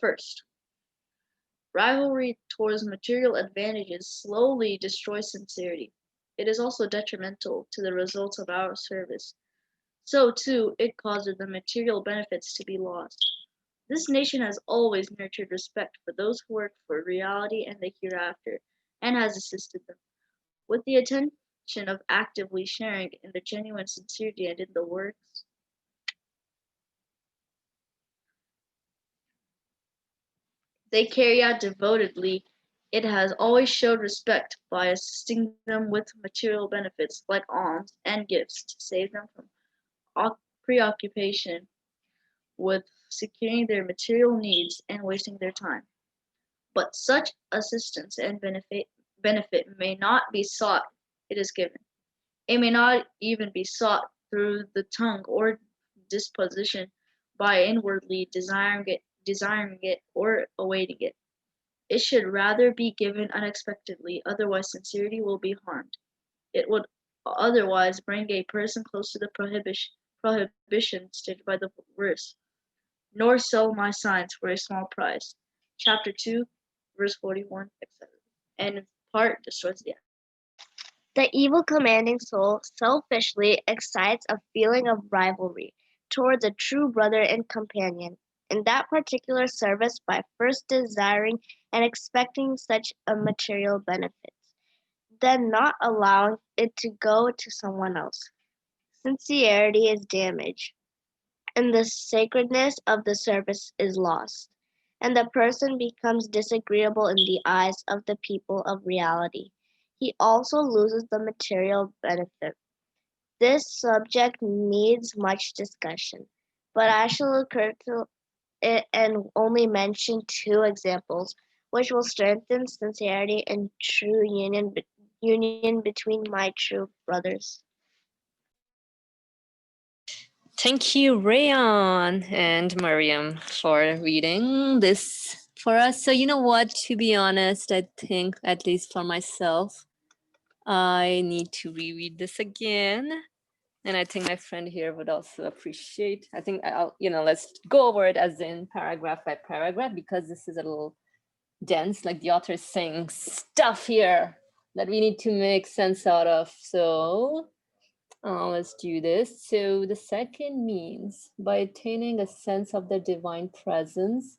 first. Rivalry towards material advantages slowly destroys sincerity. It is also detrimental to the results of our service. So, too, it causes the material benefits to be lost. This nation has always nurtured respect for those who work for reality and the hereafter, and has assisted them. With the intention of actively sharing in the genuine sincerity and in the works they carry out devotedly, it has always showed respect by assisting them with material benefits like alms and gifts to save them from preoccupation with securing their material needs and wasting their time. But such assistance and benefit may not be sought, it is given. It may not even be sought through the tongue or disposition by inwardly desiring it or awaiting it. It should rather be given unexpectedly, otherwise sincerity will be harmed. It would otherwise bring a person close to the prohibition stated by the verse, nor sell my signs for a small price. Chapter 2, verse 41, etc. And in part destroys the act. The evil commanding soul selfishly excites a feeling of rivalry towards a true brother and companion in that particular service by first desiring and expecting such a material benefit, then not allowing it to go to someone else. Sincerity is damaged, and the sacredness of the service is lost, and the person becomes disagreeable in the eyes of the people of reality. He also loses the material benefit. This subject needs much discussion, but I shall occur to it and only mention 2 examples, which will strengthen sincerity and true union between my true brothers. Thank you, Rayon and Mariam, for reading this for us. So you know what, to be honest, I think, at least for myself, I need to reread this again. And I think my friend here would also appreciate. I think let's go over it as in paragraph by paragraph, because this is a little dense, like the author is saying stuff here that we need to make sense out of. So Let's do this. So the second means by attaining a sense of the divine presence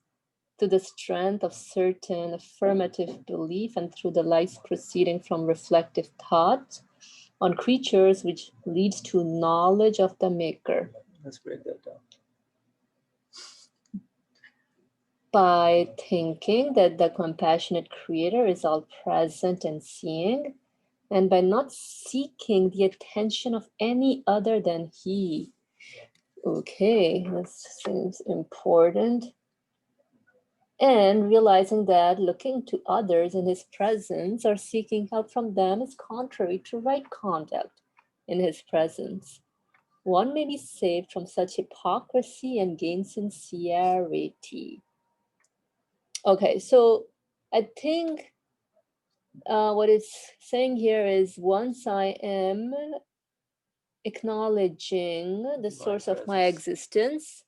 through the strength of certain affirmative belief and through the lights proceeding from reflective thought on creatures, which leads to knowledge of the maker. Let's break that down. By thinking that the compassionate creator is all present and seeing, and by not seeking the attention of any other than he. Okay, this seems important. And realizing that looking to others in his presence or seeking help from them is contrary to right conduct in his presence. One may be saved from such hypocrisy and gain sincerity. Okay, so I think what it's saying here is once I am acknowledging the source of my existence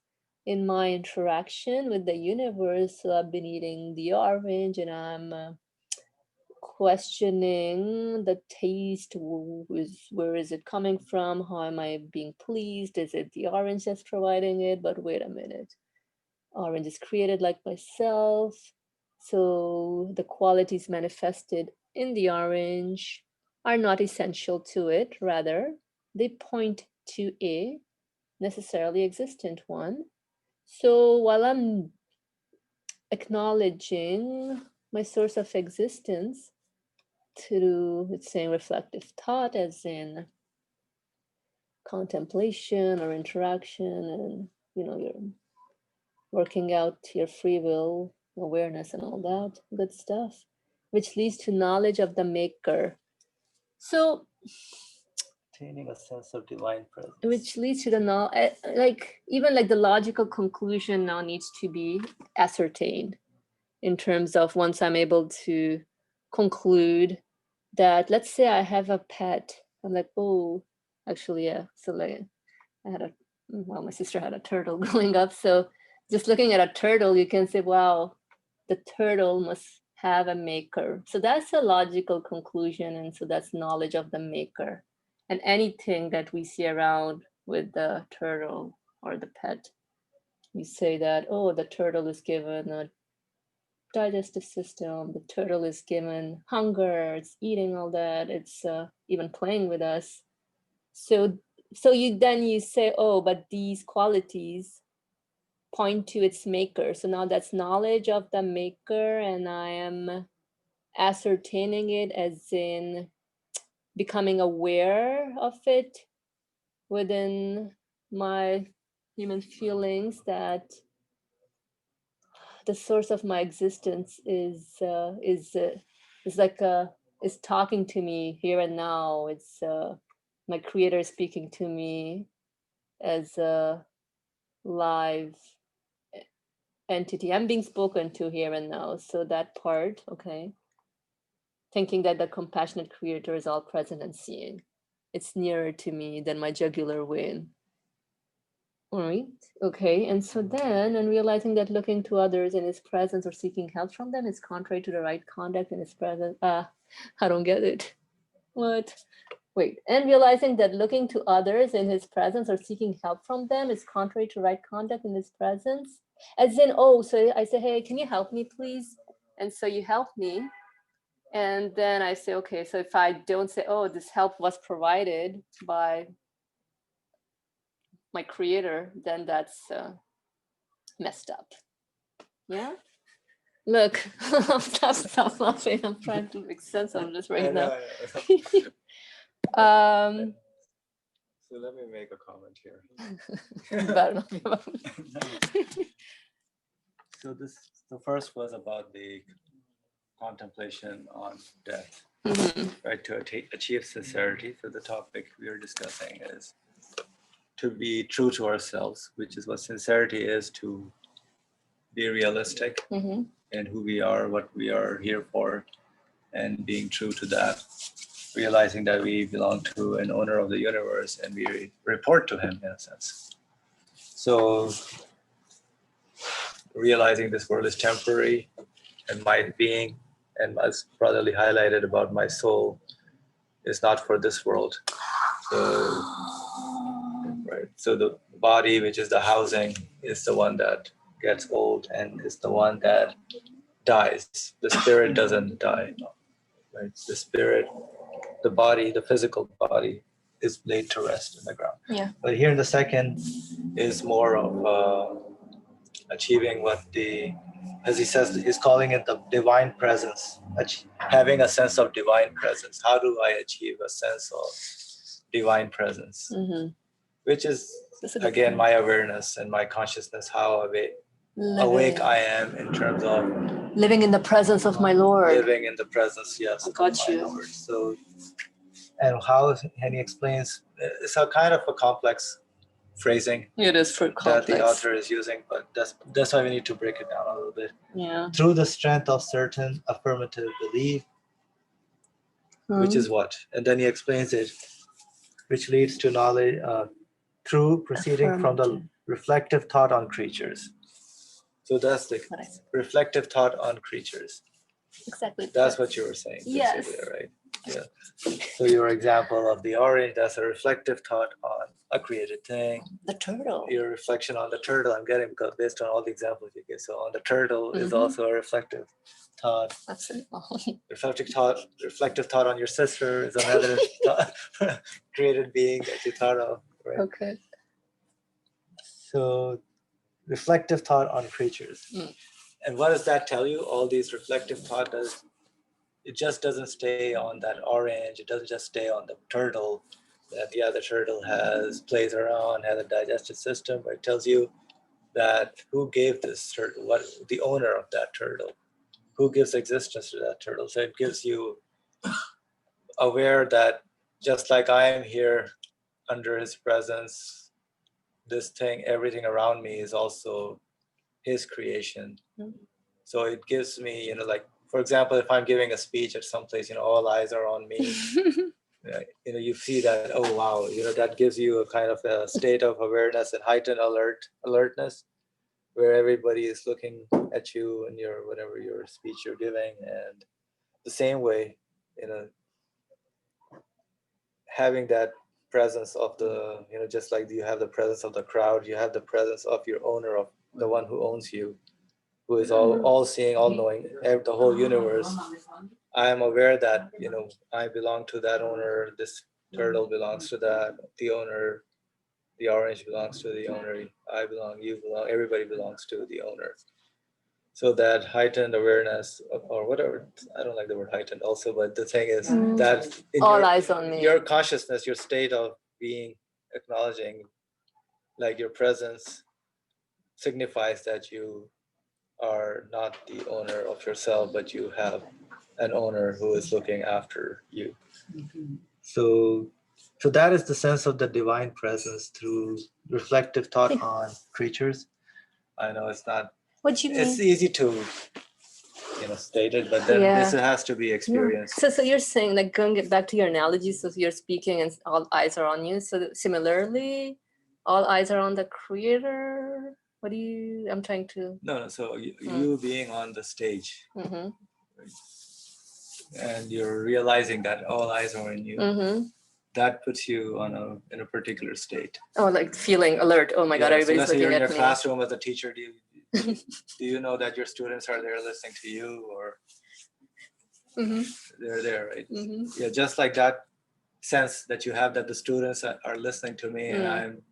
in my interaction with the universe, so I've been eating the orange and I'm questioning the taste, where is it coming from, how am I being pleased, is it the orange that's providing it? But wait a minute, orange is created like myself, so the qualities manifested in the orange are not essential to it, rather they point to a necessarily existent one. So while I'm acknowledging my source of existence through, it's saying reflective thought, as in contemplation or interaction, and you're working out your free will awareness and all that good stuff, which leads to knowledge of the maker. So Attaining a sense of divine presence. Which leads to the knowledge, even the logical conclusion now needs to be ascertained in terms of once I'm able to conclude that, let's say I have a pet. I'm like, oh, actually, yeah. So my sister had a turtle growing up. So just looking at a turtle, you can say, wow, the turtle must have a maker. So that's a logical conclusion. And so that's knowledge of the maker. And anything that we see around with the turtle or the pet, you say that, oh, the turtle is given a digestive system, the turtle is given hunger, it's eating all that, it's even playing with us. So you say, oh, but these qualities point to its maker. So now that's knowledge of the maker, and I am ascertaining it as in becoming aware of it within my human feelings, that the source of my existence is talking to me here and now. It's my creator speaking to me as a live entity. I'm being spoken to here and now. So that part, okay. Thinking that the compassionate creator is all present and seeing. It's nearer to me than my jugular vein. All right, okay. And so then, and realizing that looking to others in his presence or seeking help from them is contrary to the right conduct in his presence. I don't get it. What? Wait, and realizing that looking to others in his presence or seeking help from them is contrary to right conduct in his presence. As in, oh, so I say, hey, can you help me, please? And so you help me. And then I say, okay, so if I don't say, oh, this help was provided by my creator, then that's messed up. Yeah. Look, stop laughing. I'm trying to make sense of this right now. So let me make a comment here. So the first was about the contemplation on death, right? To achieve sincerity. So the topic we are discussing is to be true to ourselves, which is what sincerity is, to be realistic in who we are, what we are here for, and being true to that, realizing that we belong to an owner of the universe and we report to him in a sense. So realizing this world is temporary and my being, and as brotherly highlighted about my soul, is not for this world. So, right. So the body, which is the housing, is the one that gets old and is the one that dies. The spirit doesn't die. Right. The spirit, the body, the physical body is laid to rest in the ground. Yeah. But here in the second is more of achieving what as he says, he's calling it the divine presence, having a sense of divine presence. How do I achieve a sense of divine presence? Mm-hmm. Which is, again, my awareness and my consciousness, how awake I am in terms of living in the presence of my Lord. Living in the presence, yes, I got of you. my Lord. So, and he explains, it's a kind of a complex phrasing It is for complex. That the author is using, but that's why we need to break it down a little bit. Yeah. Through the strength of certain affirmative belief, which is what? And then he explains it, which leads to knowledge through proceeding from the reflective thought on creatures. So that's the reflective thought on creatures. Exactly. That's what you were saying. Yes. Right? Yeah. So your example of the orange, that's a reflective thought on a created thing. The turtle. Your reflection on the turtle, I'm getting based on all the examples you give. So on the turtle is also a reflective thought. Absolutely. Reflective thought on your sister is another created being that you thought of. Right? Okay. So reflective thought on creatures. And what does that tell you? All these reflective thought it just doesn't stay on that orange. It doesn't just stay on the turtle. That the turtle plays around, has a digestive system. But it tells you that who gave this turtle, what the owner of that turtle, who gives existence to that turtle. So it gives you aware that just like I am here under his presence, this thing, everything around me is also his creation. So it gives me, like, for example, if I'm giving a speech at some place, all eyes are on me. You see that, oh wow, that gives you a kind of a state of awareness and heightened alertness, where everybody is looking at you and whatever your speech you're giving. And the same way, having that presence of the, just like you have the presence of the crowd, you have the presence of your owner, of the one who owns you, who is all seeing, all knowing, the whole universe. I am aware that, I belong to that owner, this turtle belongs to that, the owner, the orange belongs to the owner, I belong, you belong, everybody belongs to the owner. So that heightened awareness, or whatever, I don't like the word heightened also, but the thing is that all eyes on me. Your consciousness, your state of being, acknowledging, like your presence signifies that you are not the owner of yourself, but you have an owner who is looking after you. So that is the sense of the divine presence through reflective thought on creatures. I know it's not. What do you mean? It's easy to, state it, but then this has to be experienced. So you're saying, like, going back to your analogy, so you're speaking and all eyes are on you. So similarly, all eyes are on the creator. I'm trying to. No. So you being on the stage, right? And you're realizing that all eyes are on you. That puts you in a particular state. Oh, like feeling alert. Oh my God, everybody's looking at me. You're in your classroom as a teacher. Do you know that your students are there listening to you, or they're there, right? Yeah, just like that sense that you have that the students are listening to me, and I'm,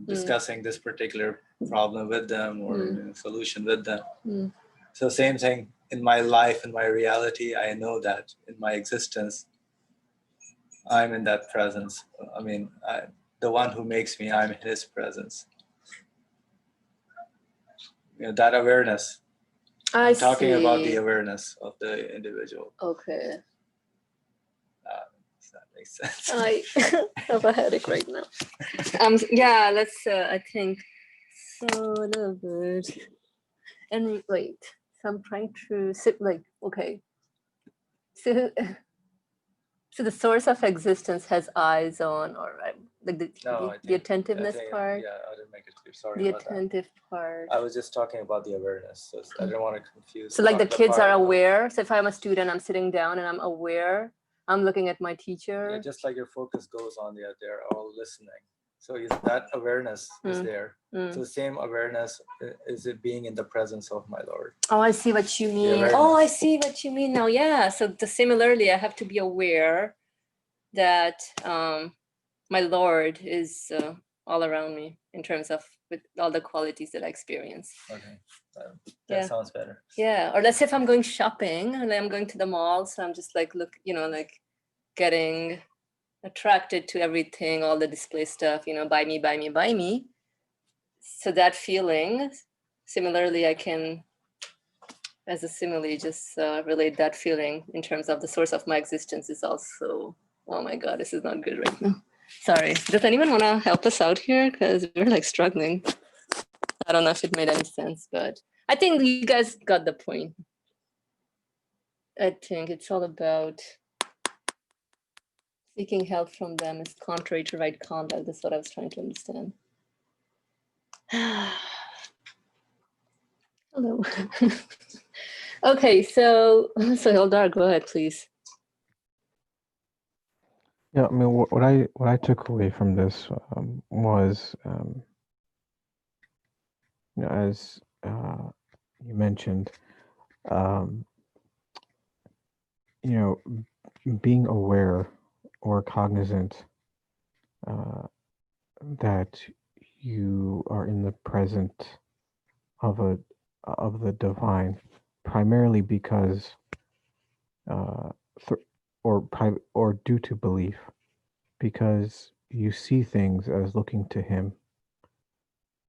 discussing this particular problem with them or solution with them. So same thing in my life, in my reality, I know that in my existence, I'm in that presence. I mean, the one who makes me, I'm in his presence. That awareness. I'm talking about the awareness of the individual. Okay. Does that make sense? I have a headache right now. Yeah, let's, I think, so a little bit. And wait, so I'm trying to sit like, okay. So the source of existence has eyes on, or like the attentiveness part. Yeah, I didn't make it clear. Sorry the about that. attentive part. I was just talking about the awareness. So I didn't want to confuse. So like the kids are aware. So if I'm a student, I'm sitting down and I'm aware I'm looking at my Yeah, teacher. just like your focus goes on, they're all listening. So is that awareness is there. So the same awareness is it being in the presence of my Lord. Oh, I see what you mean. awareness. Oh, I see what you mean now. Yeah. So similarly, I have to be aware that my Lord is all around me in terms of with all the qualities that I experience. Okay, that Yeah. sounds better. Yeah. Or let's say if I'm going shopping and I'm going to the mall, so I'm just like like getting attracted to everything, all the display stuff, buy me, buy me, buy me. So that feeling, similarly, I can, as a simile, just relate that feeling in terms of the source of my existence is also, oh my God, this is not good right now. Sorry. Does anyone want to help us out here? Because we're like struggling. I don't know if it made any sense, but I think you guys got the point. I think it's all about seeking help from them is contrary to right conduct. That's what I was trying to understand. Hello. Okay, so Hildar, go ahead, please. Yeah, I mean, what I took away from this was, as you mentioned, being aware or cognizant that you are in the present of the divine, primarily because or due to belief, because you see things as looking to him,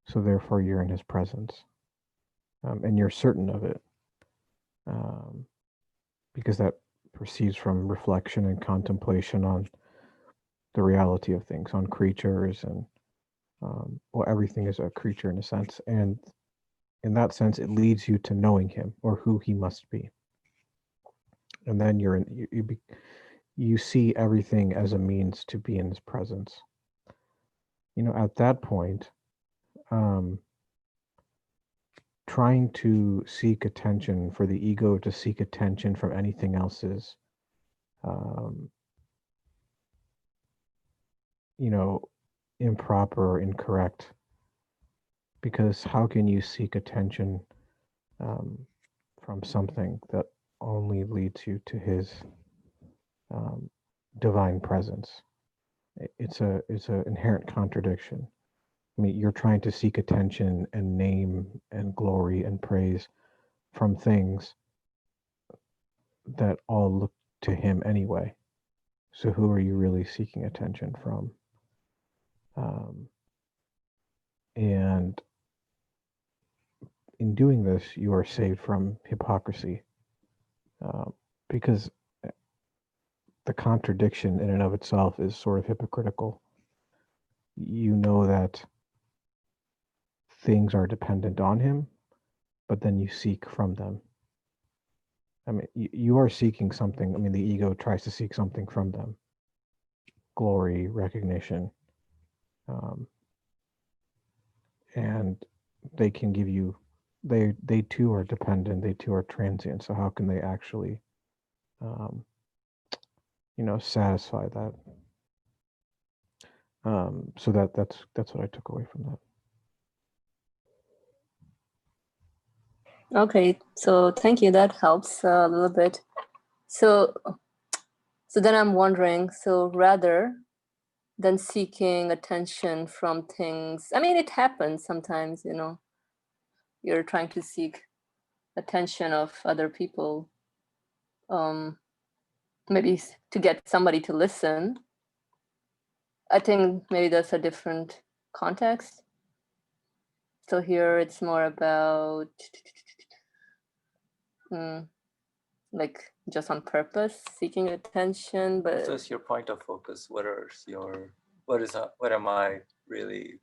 so therefore you're in his presence, and you're certain of it, because that proceeds from reflection and contemplation on the reality of things, on creatures, and everything is a creature in a sense, and in that sense it leads you to knowing him or who he must be, and then you see everything as a means to be in his presence. At that point, trying to seek attention, for the ego to seek attention from anything else is improper or incorrect, because how can you seek attention from something that only leads you to his divine presence? It's an inherent contradiction. I mean, you're trying to seek attention and name and glory and praise from things that all look to him anyway. So who are you really seeking attention from? And in doing this, you are saved from hypocrisy, because the contradiction in and of itself is sort of hypocritical. You know that things are dependent on him, but then you seek from them. I mean, you are seeking something. I mean, the ego tries to seek something from them. Glory, recognition. And they can give you, they too are dependent, they too are transient. So how can they actually, satisfy that? So that's what I took away from that. Okay, so thank you. That helps a little bit. So then I'm wondering, so rather than seeking attention from things, I mean, it happens sometimes, you're trying to seek attention of other people, maybe to get somebody to listen. I think maybe that's a different context. So here it's more about like just on purpose seeking attention, but so it's your point of focus. What am I really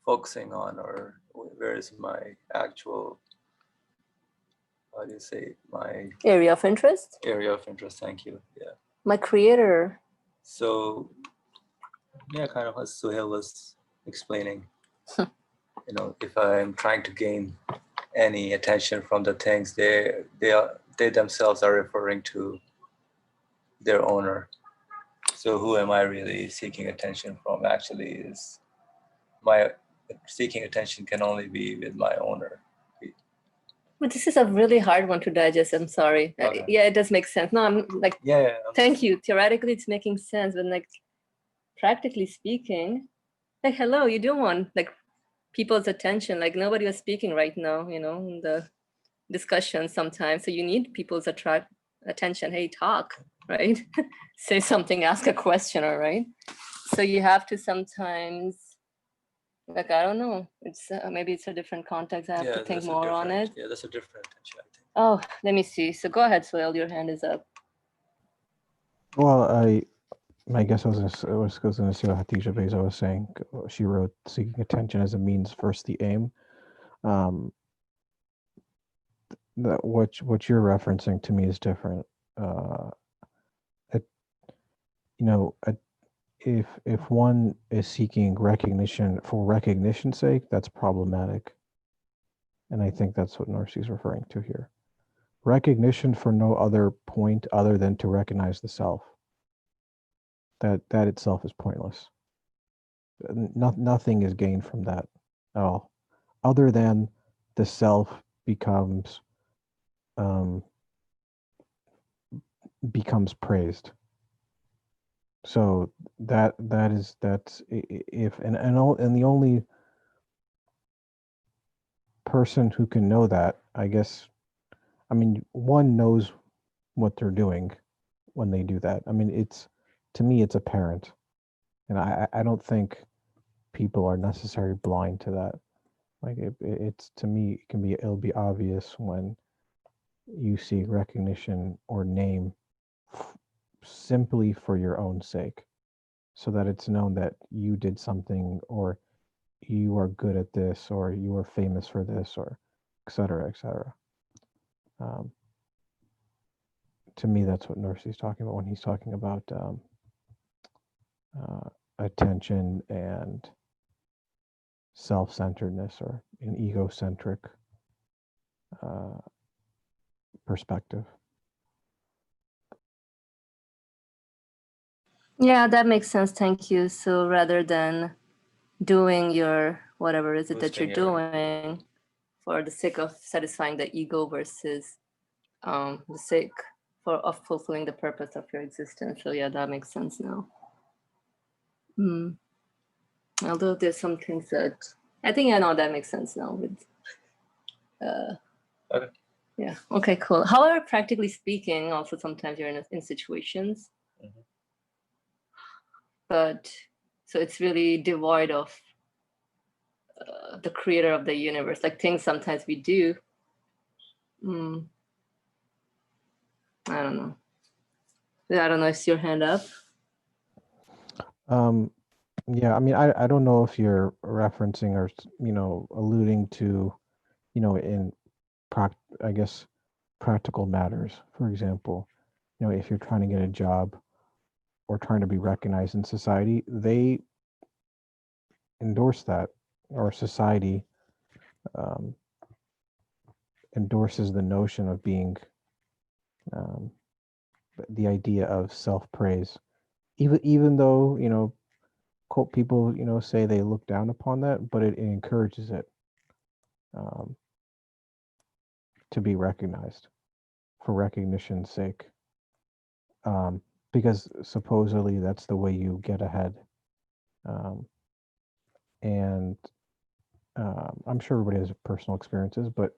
focusing on, or where is my actual, how do you say, my area of interest? Area of interest, thank you. Yeah. My creator. So yeah, kind of as Suhail was explaining, if I'm trying to gain any attention from the things, they themselves are referring to their owner. So who am I really seeking attention from? Actually, is my seeking attention can only be with my owner. But this is a really hard one to digest. I'm sorry. Okay. Yeah, it does make sense. No, I'm like, Yeah. thank you. Theoretically, it's making sense, but like practically speaking, like, hello, you do want like people's attention. Like nobody was speaking right now, you know, in the discussion sometimes. So you need people's attention. Hey, talk, right? Say something, ask a question, all right? So you have to sometimes, like, I don't know, it's maybe it's a different context. I have to think more on it. Yeah, that's a different attention, I think. Oh, let me see. So go ahead, Soil, your hand is up. Well, I guess I was going to say what Hatija Beza was saying. She wrote seeking attention as a means versus the aim. What you're referencing to me is different. If one is seeking recognition for recognition's sake, that's problematic. And I think that's what Narcy is referring to here. Recognition for no other point other than to recognize the self. That itself is pointless. Nothing is gained from that at all, other than the self becomes praised. So that's if and the only person who can know that, I guess, I mean, one knows what they're doing when they do that. I mean, to me it's apparent, and I don't think people are necessarily blind to that. Like it's to me, it'll be obvious when you seek recognition or name simply for your own sake, so that it's known that you did something, or you are good at this, or you are famous for this, or et cetera, et cetera. To me, that's what Nursi's talking about when he's talking about attention and self-centeredness, or an egocentric perspective. Yeah, that makes sense. Thank you. So rather than doing your whatever is it that you're doing for the sake of satisfying the ego versus the sake of fulfilling the purpose of your existence. So yeah, that makes sense now. Although there's some things that I think I know that makes sense now with Okay. Yeah. Okay, cool. However, practically speaking, also sometimes you're in situations, but so it's really devoid of the creator of the universe. Like things sometimes we do. I don't know. I don't know. Is your hand up? Yeah, I mean, I don't know if you're referencing or alluding to, in I guess practical matters. For example, if you're trying to get a job or trying to be recognized in society, they endorse that, or society endorses the notion of being the idea of self-praise, even though quote people say they look down upon that, but it encourages it to be recognized for recognition's sake, because supposedly that's the way you get ahead. And I'm sure everybody has personal experiences, but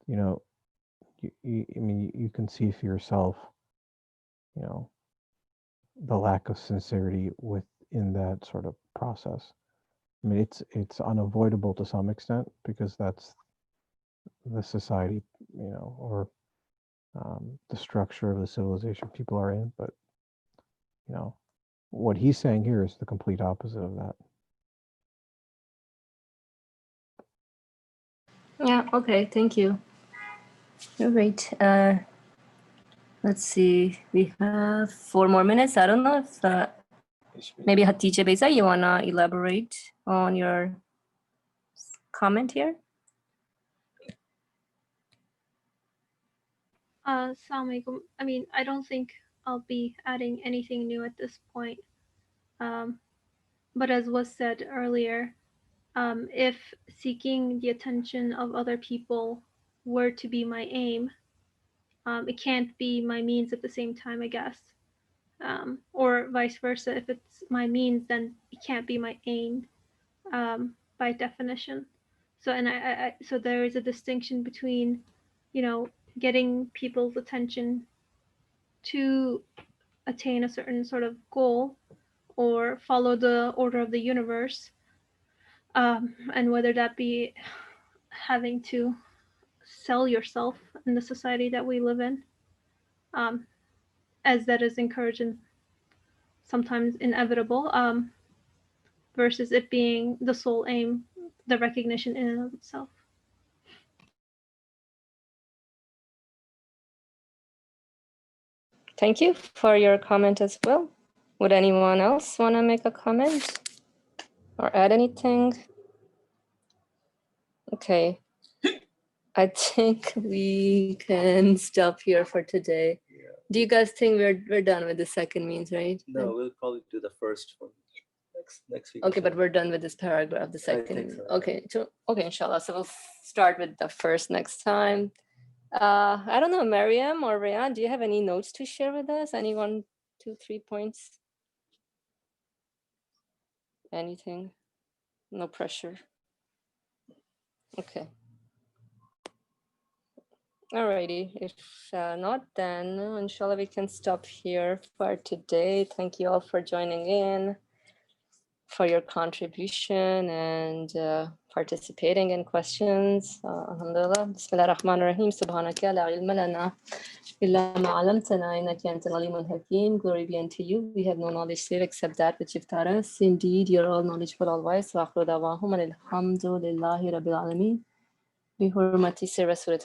I mean, you can see for yourself, the lack of sincerity within that sort of process. I mean, it's unavoidable to some extent, because that's the society, or the structure of the civilization people are in. But what he's saying here is the complete opposite of that. Yeah. Okay. Thank you. All right. Let's see. We have 4 more minutes. I don't know if maybe Hatice Beza, you wanna elaborate on your comment here? Assalamualaikum. I mean, I don't think I'll be adding anything new at this point. But as was said earlier, if seeking the attention of other people were to be my aim, it can't be my means at the same time, I guess. Or vice versa. If it's my means, then it can't be my aim, by definition. So, and so there is a distinction between, getting people's attention to attain a certain sort of goal or follow the order of the universe, and whether that be having to sell yourself in the society that we live in, as that is encouraged and sometimes inevitable, versus it being the sole aim, the recognition in and of itself. Thank you for your comment as well. Would anyone else want to make a comment or add anything? Okay. I think we can stop here for today. Yeah. Do you guys think we're done with the second means, right? No, we'll probably do the first one next week. Okay, but we're done with this paragraph, the second. So. Okay, okay, inshallah. So we'll start with the first next time. I don't know, Mariam or Rayan, do you have any notes to share with us? Any 1, 2, 3 points? Anything? No pressure. Okay. Alrighty, if not, then inshallah we can stop here for today. Thank you all for joining in, for your contribution and participating in questions. Alhamdulillah. Bismillah ar-Rahman ar-Rahim. Subhanaka la ilma lana illa ma 'allamtana innaka antal alimul hakim. Glory be unto you. We have no knowledge save except that which you've taught us. Indeed, you're all knowledgeable, all wise. Wa akhiru da'wahum alhamdulillahi rabbil alameen. بحرمة سر سورة